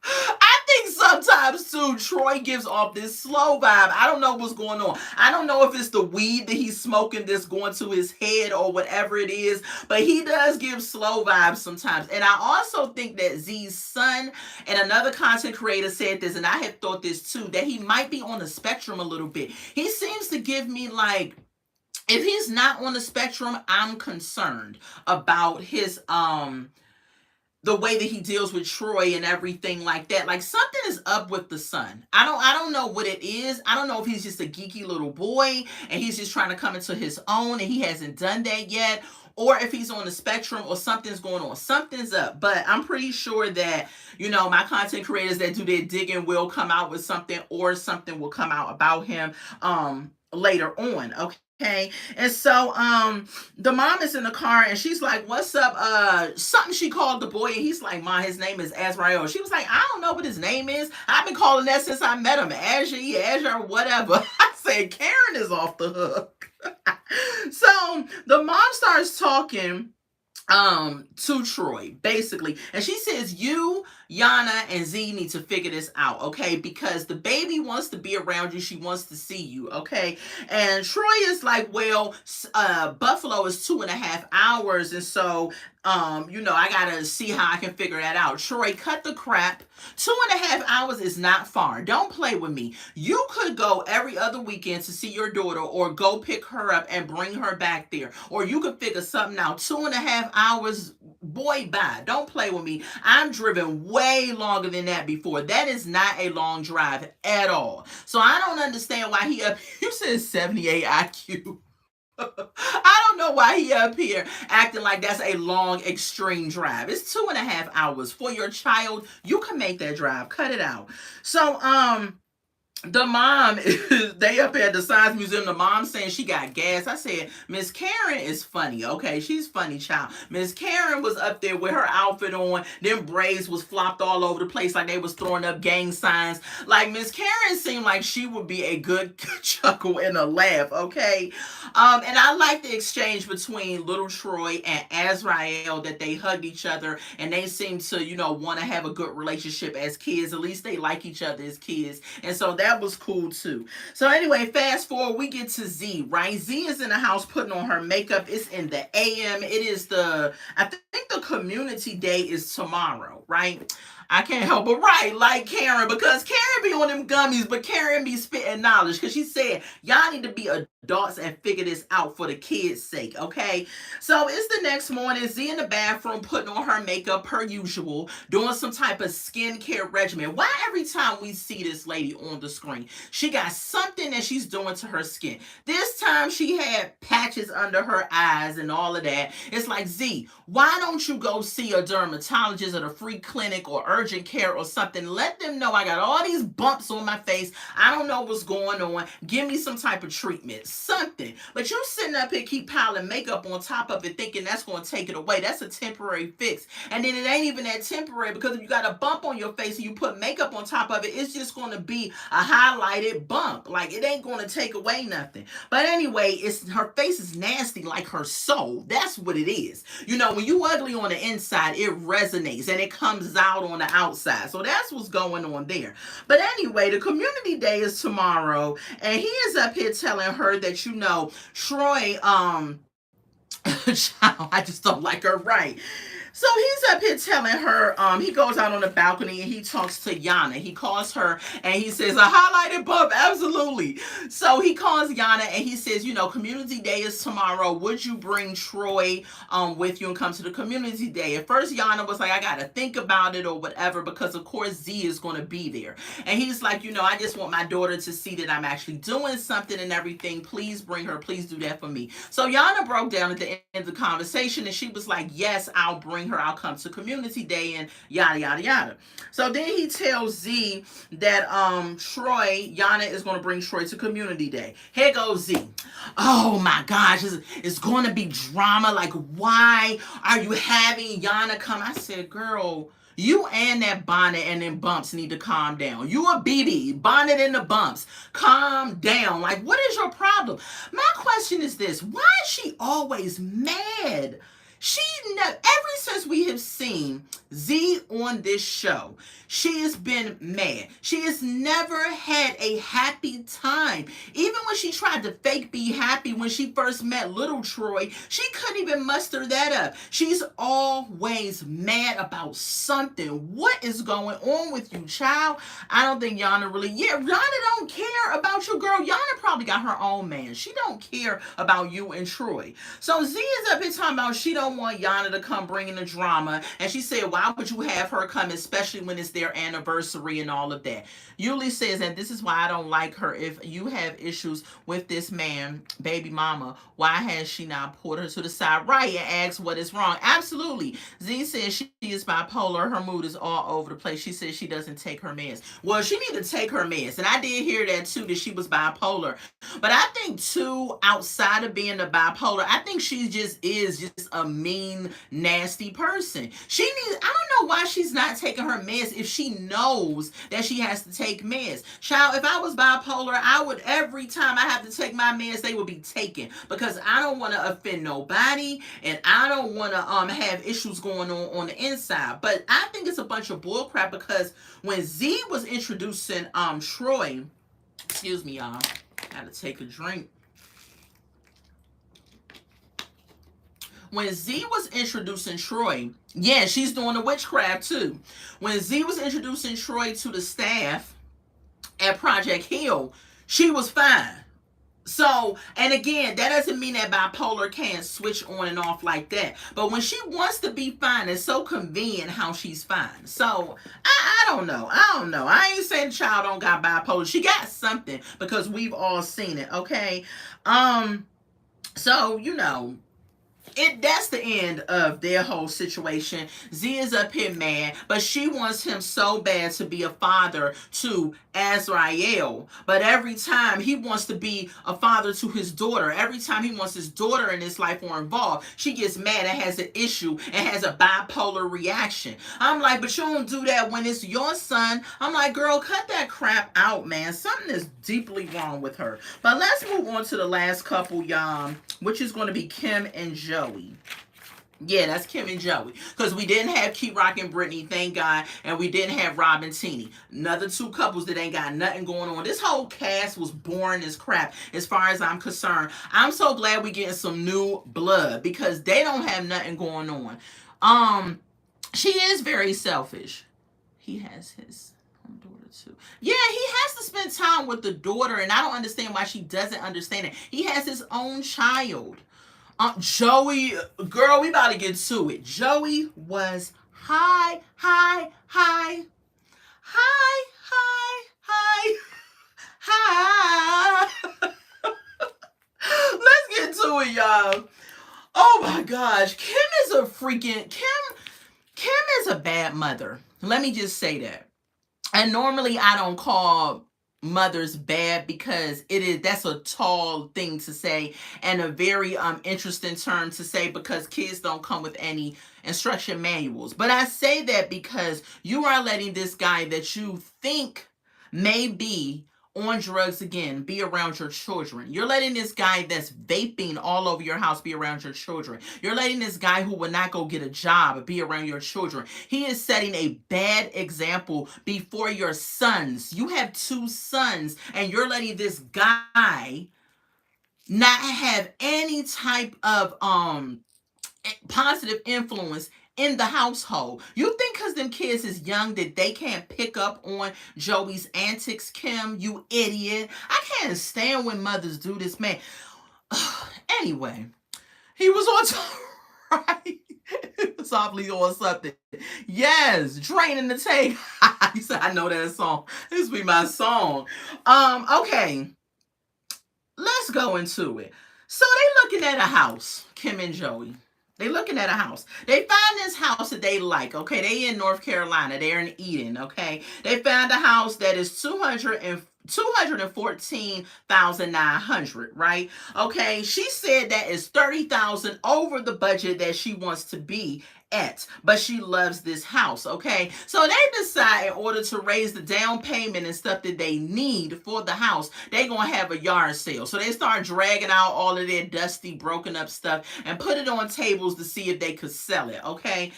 I think sometimes too, Troy gives off this slow vibe. I don't know what's going on. I don't know if it's the weed that he's smoking that's going to his head or whatever it is, but he does give slow vibes sometimes. And I also think that Z's son, and another content creator said this, and I had thought this too, that he might be on the spectrum a little bit. He seems to give me like, if he's not on the spectrum, I'm concerned about his the way that he deals with Troy and everything like that. Like something is up with the son. I don't know what it is. I don't know if he's just a geeky little boy and he's just trying to come into his own and he hasn't done that yet, or if he's on the spectrum or something's going on. Something's up. But I'm pretty sure that, you know, my content creators that do their digging will come out with something, or something will come out about him later on. Okay. And so the mom is in the car and she's like, what's up? Something she called the boy, and he's like, Ma, his name is Azrael. She was like, I don't know what his name is. I've been calling that since I met him. Azure, whatever. I said, Karen is off the hook. So the mom starts talking to Troy, basically. And she says, you, Yana, and Z need to figure this out, okay? Because the baby wants to be around you. She wants to see you, okay? And Troy is like, well, Buffalo is 2.5 hours. And so, you know, I gotta see how I can figure that out. Troy, cut the crap. 2.5 hours is not far. Don't play with me. You could go every other weekend to see your daughter, or go pick her up and bring her back there. Or you could figure something out. 2.5 hours, boy, bye. Don't play with me. I'm driven way longer than that before. That is not a long drive at all. So I don't understand why he up. You said 78 IQ. I don't know why he up here acting like that's a long extreme drive. It's 2.5 hours for your child. You can make that drive. Cut it out. So the mom, they up at the Science Museum, the mom saying she got gas. I said, Miss Karen is funny, okay? She's funny, child. Miss Karen was up there with her outfit on. Them braids was flopped all over the place like they was throwing up gang signs. Like, Miss Karen seemed like she would be a good chuckle and a laugh, okay? And I like the exchange between little Troy and Azrael, that they hugged each other and they seem to, you know, want to have a good relationship as kids. At least they like each other as kids. And so that was cool too. So anyway, fast forward, we get to Z, right? Z is in the house putting on her makeup. It's in the AM. It is I think the community day is tomorrow, right? I can't help but write like Karen, because Karen be on them gummies, but Karen be spitting knowledge, because she said, y'all need to be adults and figure this out for the kids' sake, okay? So it's the next morning, Z in the bathroom putting on her makeup per usual, doing some type of skincare regimen. Why every time we see this lady on the screen, she got something that she's doing to her skin? This time she had patches under her eyes and all of that. It's like, Z, why don't you go see a dermatologist at a free clinic or urgent care or something? Let them know I got all these bumps on my face. I don't know what's going on. Give me some type of treatment, something. But you sitting up here keep piling makeup on top of it, thinking that's going to take it away. That's a temporary fix. And then it ain't even that temporary, because if you got a bump on your face and you put makeup on top of it, it's just going to be a highlighted bump. Like, it ain't going to take away nothing. But anyway, her face is nasty like her soul. That's what it is. You know, when you ugly on the inside, it resonates and it comes out on the outside. So that's what's going on there. But anyway, the community day is tomorrow, and he is up here telling her that, you know, Troy, child, I just don't like her, right? So he's up here telling her, he goes out on the balcony and he talks to Yana. He calls her and he says, a highlighted bump, absolutely. So he calls Yana and he says, community day is tomorrow. Would you bring Troy with you and come to the community day? At first, Yana was like, I gotta think about it or whatever, because of course Z is gonna be there. And he's like, I just want my daughter to see that I'm actually doing something and everything. Please bring her. Please do that for me. So Yana broke down at the end of the conversation and she was like, yes, I'll bring her. I'll come to community day and yada, yada, yada. So then he tells Z that Yana is going to bring Troy to community day. Here goes Z. Oh my gosh, it's going to be drama. Like, why are you having Yana come? I said, girl, you and that bonnet and them bumps need to calm down. You a BB, bonnet and the bumps. Calm down. Like, what is your problem? My question is this. Why is she always mad? Ever since we have seen Z on this show, she has been mad. She has never had a happy time. Even when she tried to fake be happy when she first met little Troy, she couldn't even muster that up. She's always mad about something. What is going on with you, child? I don't think Yana really, Yana don't care about you, girl. Yana probably got her own man. She don't care about you and Troy. So Z is up here talking about she don't want Yana to come bringing the drama. And she said, why would you have her come, especially when it's their anniversary and all of that? Yuli says, and this is why I don't like her. If you have issues with this man, baby mama, why has she not pulled her to the side right and asked what is wrong? Absolutely. Z says she is bipolar. Her mood is all over the place. She says she doesn't take her meds. Well, she need to take her meds. And I did hear that too, that she was bipolar. But I think too, outside of being a bipolar, I think she just is just a mean, nasty person. I don't know why she's not taking her meds if she knows that she has to take meds. Child, if I was bipolar, I would, every time I have to take my meds, they would be taken, because I don't want to offend nobody and I don't want to have issues going on the inside. But I think it's a bunch of bullcrap, because when Z was introducing Troy, excuse me, y'all, I had to take a drink. When Z was introducing Troy, yeah, she's doing the witchcraft too. When Z was introducing Troy to the staff at Project Hill, she was fine. So, and again, that doesn't mean that bipolar can't switch on and off like that. But when she wants to be fine, it's so convenient how she's fine. So, I don't know. I ain't saying the child don't got bipolar. She got something, because we've all seen it, okay? So, that's the end of their whole situation. Z is up here mad, but she wants him so bad to be a father to Azrael. But every time he wants to be a father to his daughter, every time he wants his daughter in his life or involved, she gets mad and has an issue and has a bipolar reaction. I'm like, but you don't do that when it's your son. I'm like, girl, cut that crap out, man. Something is deeply wrong with her. But let's move on to the last couple, y'all, which is going to be Kim and Joey. Yeah, that's Kim and Joey. Because we didn't have Key Rock and Brittany, thank God. And we didn't have Rob and Teeny. Another two couples that ain't got nothing going on. This whole cast was boring as crap, as far as I'm concerned. I'm so glad we getting some new blood, because they don't have nothing going on. She is very selfish. He has his daughter too. Yeah, he has to spend time with the daughter, and I don't understand why she doesn't understand it. He has his own child. Joey, girl, we about to get to it. Joey was high. Let's get to it, y'all. Oh my gosh, Kim is a bad mother. Let me just say that. And normally I don't call mothers bad, because that's a tall thing to say and a very interesting term to say, because kids don't come with any instruction manuals. But I say that because you are letting this guy that you think may be on drugs again be around your children. You're letting this guy that's vaping all over your house be around your children. You're letting this guy who will not go get a job be around your children. He is setting a bad example before your sons. You have two sons, and you're letting this guy not have any type of positive influence in the household. You think because them kids is young that they can't pick up on Joey's antics, Kim? You idiot. I can't stand when mothers do this, man. Anyway, he was on top, right? He was obviously on something. Yes, draining the tank. He said, I know that song. This be my song. Okay. Let's go into it. So they looking at a house, Kim and Joey. They looking at a house. They find this house that they like. Okay, they in North Carolina. They're in Eden. Okay, they found a house that is 214,900, right? Okay, she said that is 30,000 over the budget that she wants to be at, but she loves this house. Okay, so they decide in order to raise the down payment and stuff that they need for the house, they gonna have a yard sale. So they start dragging out all of their dusty, broken up stuff and put it on tables to see if they could sell it. Okay,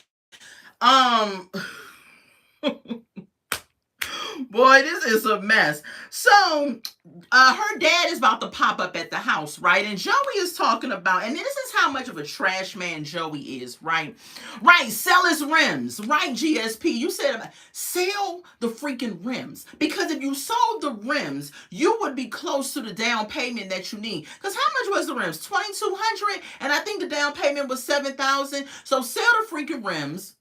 boy, this is a mess. So her dad is about to pop up at the house, right? And Joey is talking about, and this is how much of a trash man Joey is, right? Right, sell his rims, right, GSP? You said sell the freaking rims. Because if you sold the rims, you would be close to the down payment that you need. Because how much was the rims? 2,200, and I think the down payment was 7,000. So sell the freaking rims.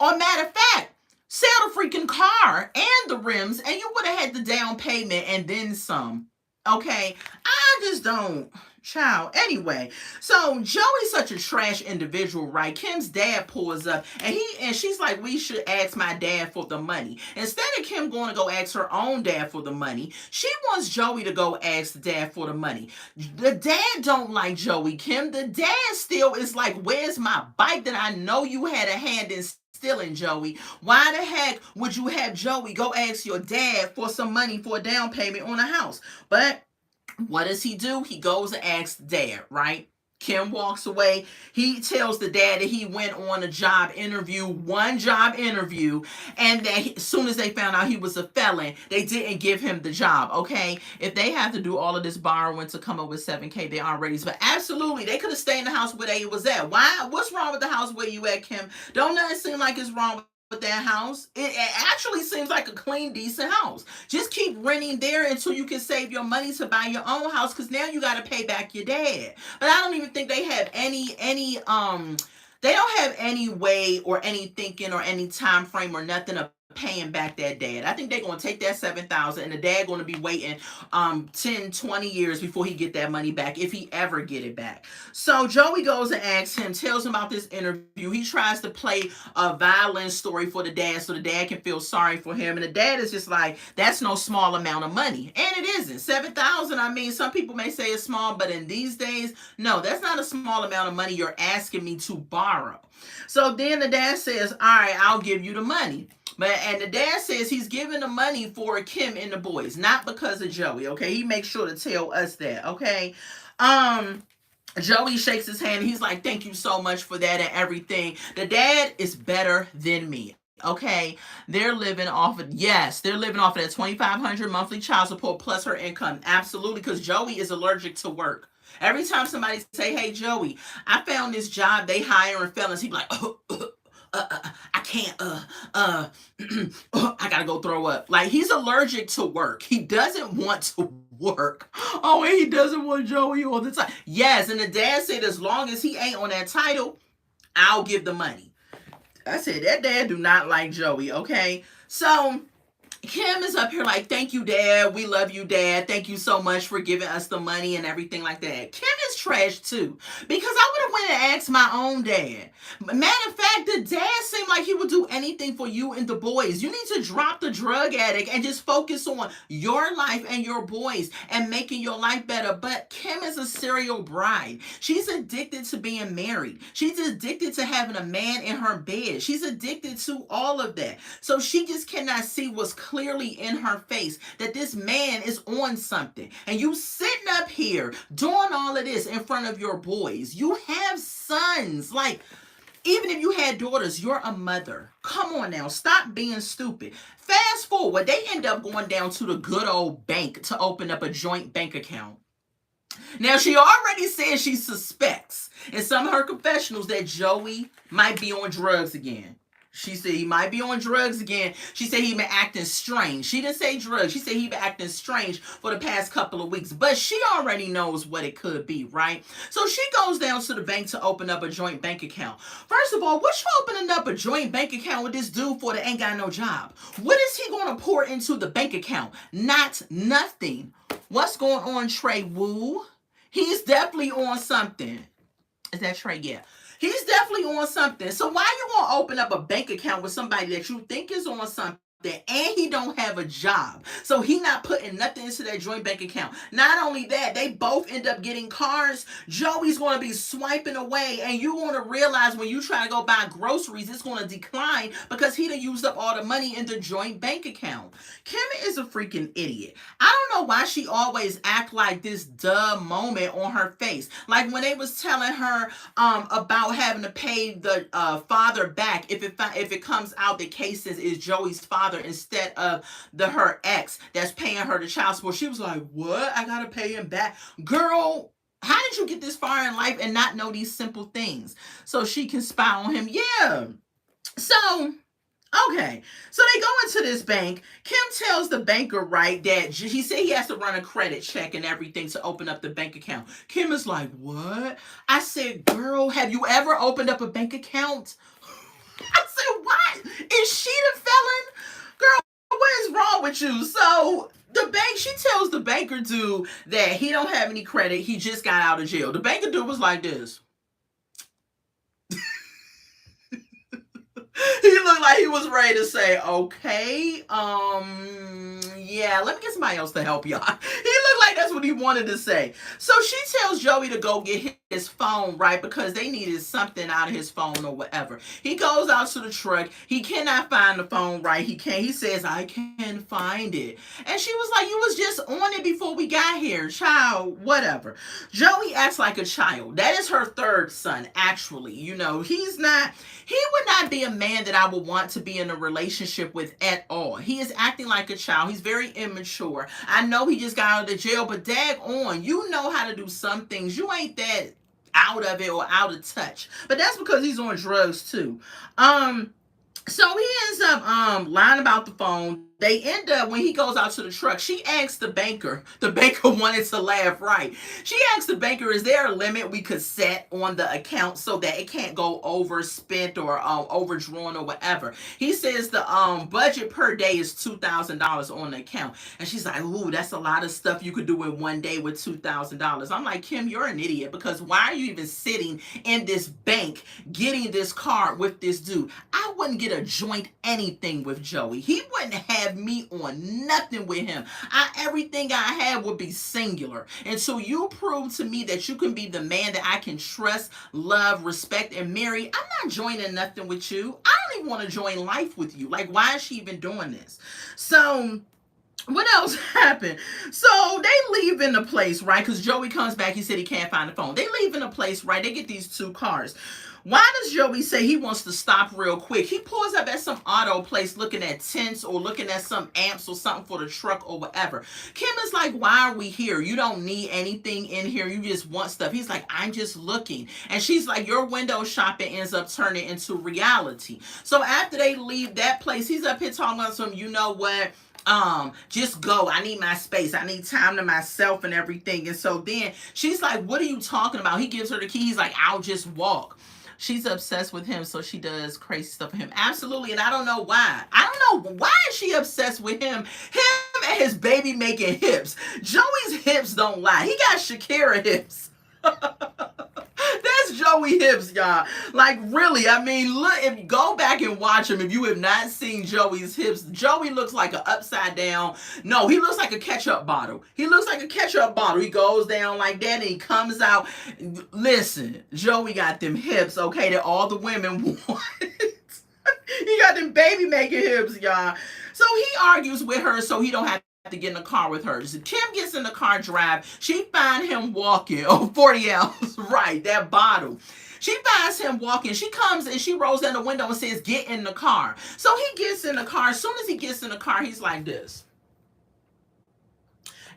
Or matter of fact, sell the freaking car and the rims, and you would have had the down payment and then some. Okay, I just don't, child. Anyway, so Joey's such a trash individual, right? Kim's dad pulls up, and she's like, we should ask my dad for the money. Instead of Kim going to go ask her own dad for the money, she wants Joey to go ask the dad for the money. The dad don't like Joey, Kim. The dad still is like, where's my bike that I know you had a hand in stealing, Joey? Why the heck would you have Joey go ask your dad for some money for a down payment on a house? But what does he do? He goes and asks dad, right? Kim walks away. He tells the dad that he went on a job interview, one job interview, and that as soon as they found out he was a felon, they didn't give him the job, okay? If they have to do all of this borrowing to come up with $7K, they aren't ready. But absolutely, they could have stayed in the house where they was at. Why? What's wrong with the house where you at, Kim? Don't nothing seem like it's wrong with that house. It actually seems like a clean, decent house. Just keep renting there until you can save your money to buy your own house, because now you got to pay back your dad. But I don't even think they have any they don't have any way or any thinking or any time frame or nothing of paying back that dad. I think they're going to take that 7,000 and the dad going to be waiting 10, 20 years before he get that money back, if he ever get it back. So Joey goes and asks him, tells him about this interview. He tries to play a violent story for the dad so the dad can feel sorry for him. And the dad is just like, that's no small amount of money. And it isn't. 7,000, I mean, some people may say it's small, but in these days, no, that's not a small amount of money you're asking me to borrow. So then the dad says, all right, I'll give you the money. And the dad says he's giving the money for Kim and the boys, not because of Joey, okay? He makes sure to tell us that, okay? Joey shakes his hand. He's like, thank you so much for that and everything. The dad is better than me. Okay, they're living off of, yes, they're living off of that $2,500 monthly child support plus her income. Absolutely, because Joey is allergic to work. Every time somebody say, hey, Joey, I found this job, they hiring felons, he be like, I can't, I gotta go throw up. Like, he's allergic to work. He doesn't want to work. Oh, and he doesn't want Joey all the time. Yes, and the dad said as long as he ain't on that title, I'll give the money. I said, that dad do not like Joey, okay? So Kim is up here like, thank you, Dad. We love you, Dad. Thank you so much for giving us the money and everything like that. Kim is trash, too, because I would have went and asked my own dad. Matter of fact, the dad seemed like he would do anything for you and the boys. You need to drop the drug addict and just focus on your life and your boys and making your life better. But Kim is a serial bride. She's addicted to being married. She's addicted to having a man in her bed. She's addicted to all of that. So she just cannot see what's clearly in her face that this man is on something. And you sitting up here doing all of this in front of your boys. You have sons. Like, even if you had daughters, you're a mother. Come on now. Stop being stupid. Fast forward. They end up going down to the good old bank to open up a joint bank account. Now, she already said she suspects in some of her confessionals that Joey might be on drugs again. She said he might be on drugs again. She said he been acting strange. She didn't say drugs. She said he been acting strange for the past couple of weeks. But she already knows what it could be, right? So she goes down to the bank to open up a joint bank account. First of all, what you opening up a joint bank account with this dude for that ain't got no job? What is he going to pour into the bank account? Not nothing. What's going on, Trey Woo? He's definitely on something. Is that Trey? Yeah. He's definitely on something. So why you gonna open up a bank account with somebody that you think is on something and he don't have a job? So he not putting nothing into that joint bank account. Not only that, they both end up getting cars. Joey's gonna be swiping away, and you gonna realize when you try to go buy groceries, it's gonna decline because he done used up all the money in the joint bank account. Kim is a freaking idiot. I don't know why she always act like this dumb moment on her face. Like when they was telling her about having to pay the father back if it comes out that Cases is Joey's father instead of her ex that's paying her the child support. She was like, what? I gotta pay him back? Girl, how did you get this far in life and not know these simple things? So she can spy on him. Yeah. So okay, so they go into this bank. Kim tells the banker, right, that he said he has to run a credit check and everything to open up the bank account. Kim is like, what? I said, girl, have you ever opened up a bank account? I said, what? Is she the felon? Girl, what is wrong with you? So she tells the banker dude that he don't have any credit. He just got out of jail. The banker dude was like this. He looked like he was ready to say, okay, yeah, let me get somebody else to help y'all. He looked like that's what he wanted to say. So she tells Joey to go get his phone, right, because they needed something out of his phone or whatever. He goes out to the truck. He cannot find the phone, right? He says, I can't find it. And she was like, you was just on it before we got here, child, whatever. Joey acts like a child. That is her third son, actually. You know, he would not be a man that I would want to be in a relationship with at all. He is acting like a child. He's very immature. I know he just got out of the jail, but dag on, you know how to do some things. You ain't that out of it or out of touch. But that's because he's on drugs too. So he ends up lying about the phone. They end up, when he goes out to the truck, she asks the banker. The banker wanted to laugh, right? She asks the banker, is there a limit we could set on the account so that it can't go overspent or overdrawn or whatever? He says the budget per day is $2,000 on the account. And she's like, ooh, that's a lot of stuff you could do in one day with $2,000. I'm like, Kim, you're an idiot, because why are you even sitting in this bank getting this card with this dude? I wouldn't get a joint anything with Joey. He wouldn't have me on nothing with him. Everything I have would be singular. And so you prove to me that you can be the man that I can trust, love, respect, and marry. I'm not joining nothing with you. I don't even want to join life with you. Like, why is she even doing this? So what else happened? So they leave in the place, right? Because Joey comes back. He said he can't find the phone. They leave in the place, right? They get these two cars. Why does Joey say he wants to stop real quick? He pulls up at some auto place looking at tents or looking at some amps or something for the truck or whatever. Kim is like, why are we here? You don't need anything in here. You just want stuff. He's like, I'm just looking. And she's like, your window shopping ends up turning into reality. So after they leave that place, he's up here talking about some, you know what? Just go. I need my space. I need time to myself and everything. And so then she's like, what are you talking about? He gives her the keys, like, I'll just walk. She's obsessed with him, so she does crazy stuff for him. Absolutely, and I don't know why. I don't know why is she obsessed with him. Him and his baby making hips. Joey's hips don't lie. He got Shakira hips. That's Joey hips, y'all. Like, really, I mean, look, if you go back and watch him, if you have not seen Joey's hips, Joey looks like an upside down. No, he looks like a ketchup bottle. He looks like a ketchup bottle. He goes down like that and he comes out. Listen, Joey got them hips, okay, that all the women want. He got them baby making hips, y'all. So he argues with her so he don't have to get in the car with her. So Kim gets in the car, drive. She find him walking. Oh, 40 ounce. Right, that bottle. She finds him walking. She comes and she rolls down the window and says, get in the car. So he gets in the car. As soon as he gets in the car, he's like this.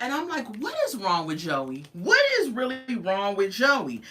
And I'm like, what is wrong with Joey? What is really wrong with Joey?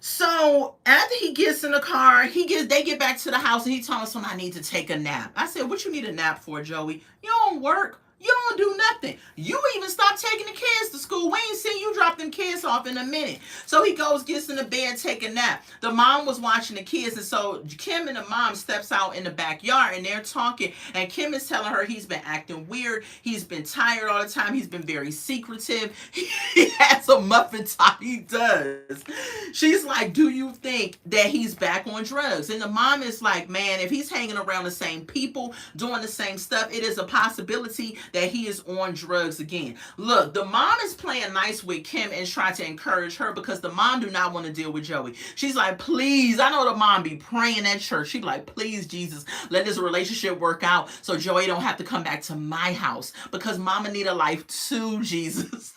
So after he gets in the car, they get back to the house and he tells him I need to take a nap. I said, what you need a nap for, Joey? You don't work. You don't do nothing. You even stopped taking the kids to school. We ain't seen you drop them kids off in a minute. So he goes, gets in the bed, take a nap. The mom was watching the kids, and so Kim and the mom steps out in the backyard and they're talking. And Kim is telling her he's been acting weird. He's been tired all the time. He's been very secretive. He has a muffin top. He does. She's like, do you think that he's back on drugs? And the mom is like, man, if he's hanging around the same people, doing the same stuff, it is a possibility that he is on drugs again. Look, the mom is playing nice with Kim and trying to encourage her because the mom do not want to deal with Joey. She's like, please, I know the mom be praying at church. She's like, please, Jesus, let this relationship work out so Joey don't have to come back to my house because mama need a life too, Jesus.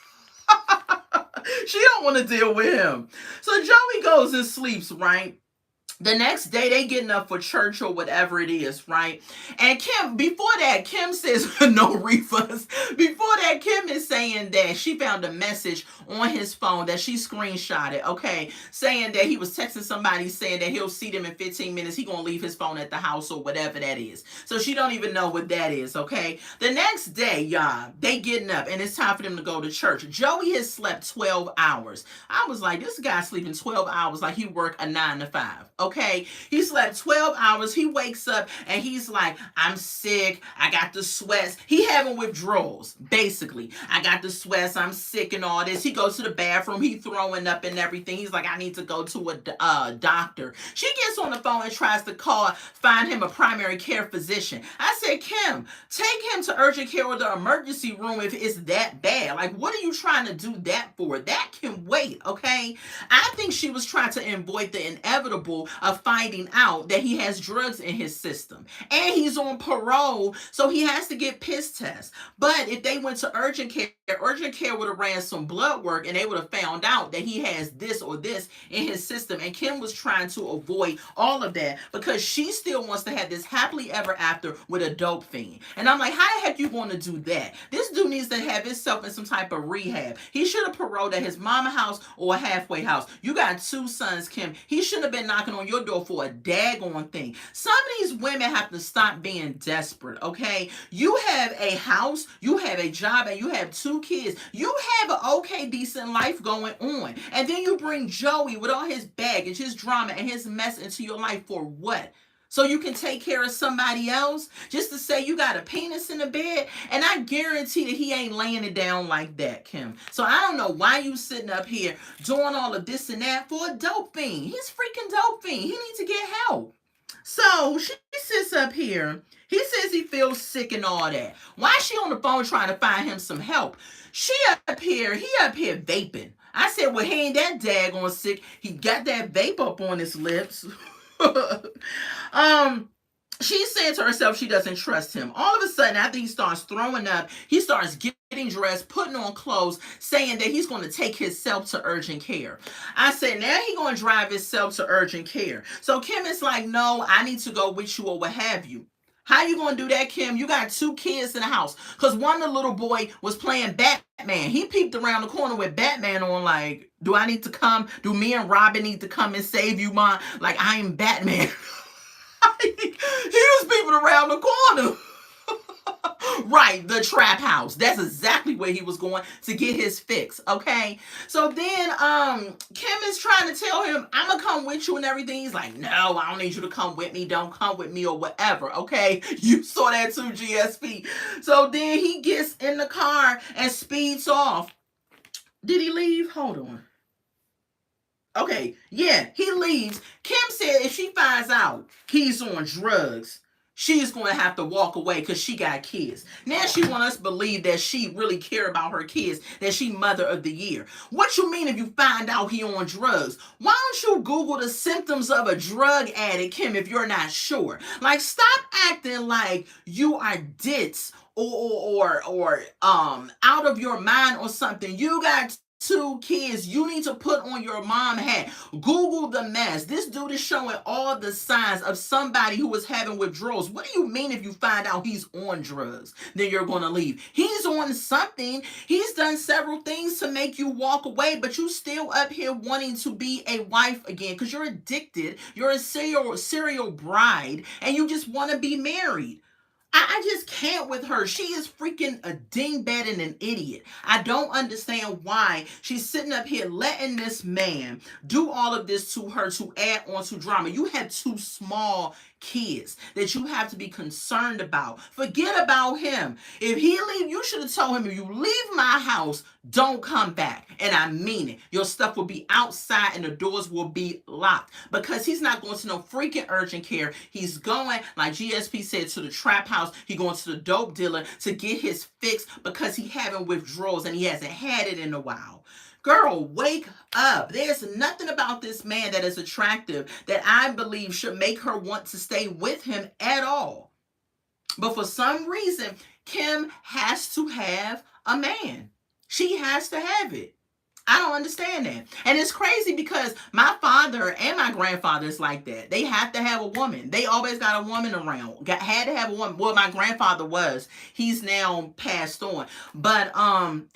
She don't want to deal with him. So Joey goes and sleeps, right? The next day they getting up for church or whatever it is, right? And Kim, before that, Kim says no refunds. Before that, Kim is saying that she found a message on his phone that she screenshotted, okay, saying that he was texting somebody saying that he'll see them in 15 minutes. He gonna leave his phone at the house or whatever that is. So she don't even know what that is, okay? The next day, y'all, they getting up and it's time for them to go to church. Joey has slept 12 hours. I was like, this guy sleeping 12 hours like he worked a 9 to 5, okay? Okay, he slept 12 hours. He wakes up and he's like, I'm sick. I got the sweats. He having withdrawals, basically. I got the sweats. I'm sick and all this. He goes to the bathroom. He throwing up and everything. He's like, I need to go to a doctor. She gets on the phone and tries to find him a primary care physician. I said, Kim, take him to urgent care or the emergency room if it's that bad. Like, what are you trying to do that for? That can wait, okay? I think she was trying to avoid the inevitable of finding out that he has drugs in his system. And he's on parole, so he has to get piss tests. But if they went to urgent care would have ran some blood work and they would have found out that he has this or this in his system. And Kim was trying to avoid all of that because she still wants to have this happily ever after with a dope fiend. And I'm like, how the heck you going to do that? This dude needs to have himself in some type of rehab. He should have paroled at his mama house or a halfway house. You got 2 sons, Kim. He shouldn't have been knocking on your door for a daggone thing. Some of these women have to stop being desperate, okay? You have a house, you have a job, and you have 2 kids. You have an okay, decent life going on. And then you bring Joey with all his baggage, his drama, and his mess into your life for what? So you can take care of somebody else just to say you got a penis in the bed? And I guarantee that he ain't laying it down like that, Kim. So I don't know why you sitting up here doing all of this and that for a dope fiend. He's freaking dope fiend. He needs to get help. So she sits up here. He says he feels sick and all that. Why is she on the phone trying to find him some help? He up here vaping. I said, well, he ain't that daggone sick. He got that vape up on his lips. She said to herself she doesn't trust him. All of a sudden, after he starts throwing up, he starts getting dressed, putting on clothes, saying that he's going to take himself to urgent care. I said, now he's going to drive himself to urgent care. So Kim is like, no, I need to go with you or what have you. How you going to do that, Kim? You got 2 kids in the house. Because one, the little boy was playing Batman. He peeped around the corner with Batman on like, do I need to come? Do me and Robin need to come and save you, Mom? Like, I am Batman. He was peeping around the corner. Right, the trap house. That's exactly where he was going to get his fix, okay? So then Kim is trying to tell him, I'm going to come with you and everything. He's like, no, I don't need you to come with me. Don't come with me or whatever, okay? You saw that too, GSP. So then he gets in the car and speeds off. Did he leave? Hold on. Okay, yeah, he leaves. Kim said if she finds out he's on drugs, she's going to have to walk away because she got kids. Now she wants us to believe that she really care about her kids, that she mother of the year. What you mean if you find out he on drugs? Why don't you Google the symptoms of a drug addict, Kim, if you're not sure? Like, stop acting like you are ditz or out of your mind or something. You got 2 kids. You need to put on your mom hat. Google the mess. This dude is showing all the signs of somebody who is having withdrawals. What do you mean if you find out he's on drugs, then you're going to leave? He's on something. He's done several things to make you walk away, but you still up here wanting to be a wife again because you're addicted. You're a serial bride, and you just want to be married. I just can't with her. She is freaking a dingbat and an idiot. I don't understand why she's sitting up here letting this man do all of this to her to add on to drama. You have 2 small kids that you have to be concerned about. Forget about him. If he leave, you should have told him, if you leave my house, don't come back. And I mean it. Your stuff will be outside and the doors will be locked, because he's not going to no freaking urgent care. He's going, like GSP said, to the trap house. He going to the dope dealer to get his fix because he having withdrawals and he hasn't had it in a while. Girl, wake up. There's nothing about this man that is attractive that I believe should make her want to stay with him at all. But for some reason, Kim has to have a man. She has to have it. I don't understand that. And it's crazy because my father and my grandfather is like that. They have to have a woman. They always got a woman around. Had to have a woman. Well, my grandfather was. He's now passed on. But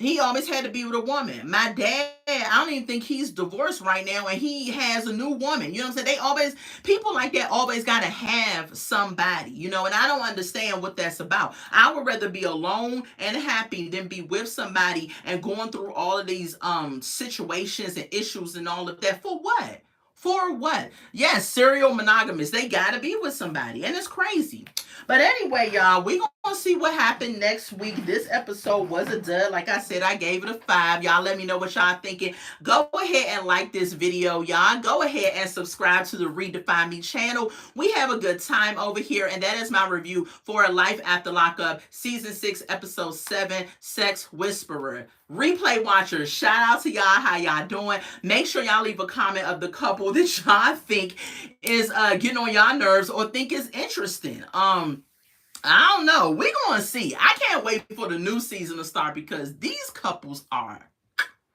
he always had to be with a woman. My dad, I don't even think he's divorced right now, and he has a new woman. You know what I'm saying? People like that always got to have somebody, you know, and I don't understand what that's about. I would rather be alone and happy than be with somebody and going through all of these situations and issues and all of that. For what? For what? Yes, serial monogamous. They gotta be with somebody, and it's crazy. But anyway, y'all, we gonna see what happened next week. This episode was a dud. Like I said, I gave it a 5. Y'all let me know what y'all thinking. Go ahead and like this video, y'all. Go ahead and subscribe to the Redefine Me channel. We have a good time over here, and that is my review for Life After Lockup, Season 6, Episode 7, Sex Whisperer. Replay watchers, shout out to y'all. How y'all doing? Make sure y'all leave a comment of the couple that y'all think is getting on y'all nerves or think is interesting. I don't know. We're going to see. I can't wait for the new season to start because these couples are...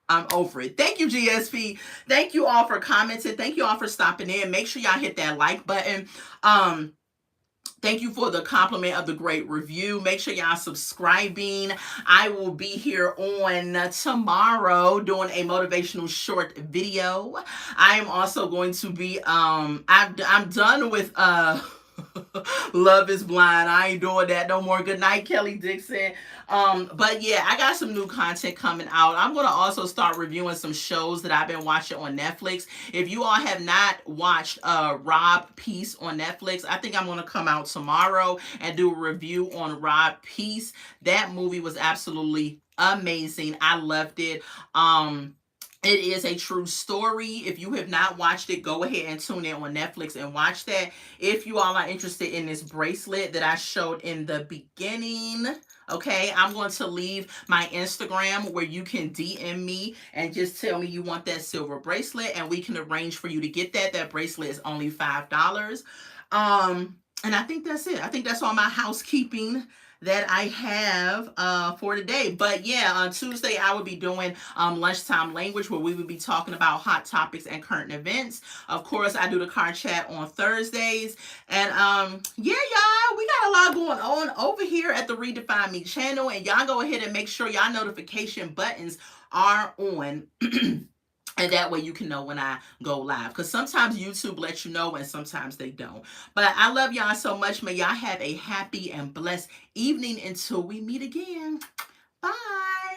I'm over it. Thank you, GSP. Thank you all for commenting. Thank you all for stopping in. Make sure y'all hit that like button. Thank you for the compliment of the great review. Make sure y'all subscribing. I will be here on tomorrow doing a motivational short video. I am also going to be, I'm done with, Love is Blind. I ain't doing that no more. Good night, Kelly Dixon. But yeah, I got some new content coming out. I'm going to also start reviewing some shows that I've been watching on Netflix. If you all have not watched Rob Peace on Netflix, I think I'm going to come out tomorrow and do a review on Rob Peace. That movie was absolutely amazing. I loved it. It is a true story. If you have not watched it, go ahead and tune in on Netflix and watch that. If you all are interested in this bracelet that I showed in the beginning, okay, I'm going to leave my Instagram where you can DM me and just tell me you want that silver bracelet, and we can arrange for you to get that. That bracelet is only $5. And I think that's it. I think that's all my housekeeping that I have for today. But yeah, on Tuesday, I will be doing Lunchtime Language, where we will be talking about hot topics and current events. Of course, I do the car chat on Thursdays. And yeah, y'all, we got a lot going on over here at the Redefine Me channel. And y'all go ahead and make sure y'all notification buttons are on. And that way you can know when I go live. Because sometimes YouTube lets you know and sometimes they don't. But I love y'all so much. May y'all have a happy and blessed evening until we meet again. Bye.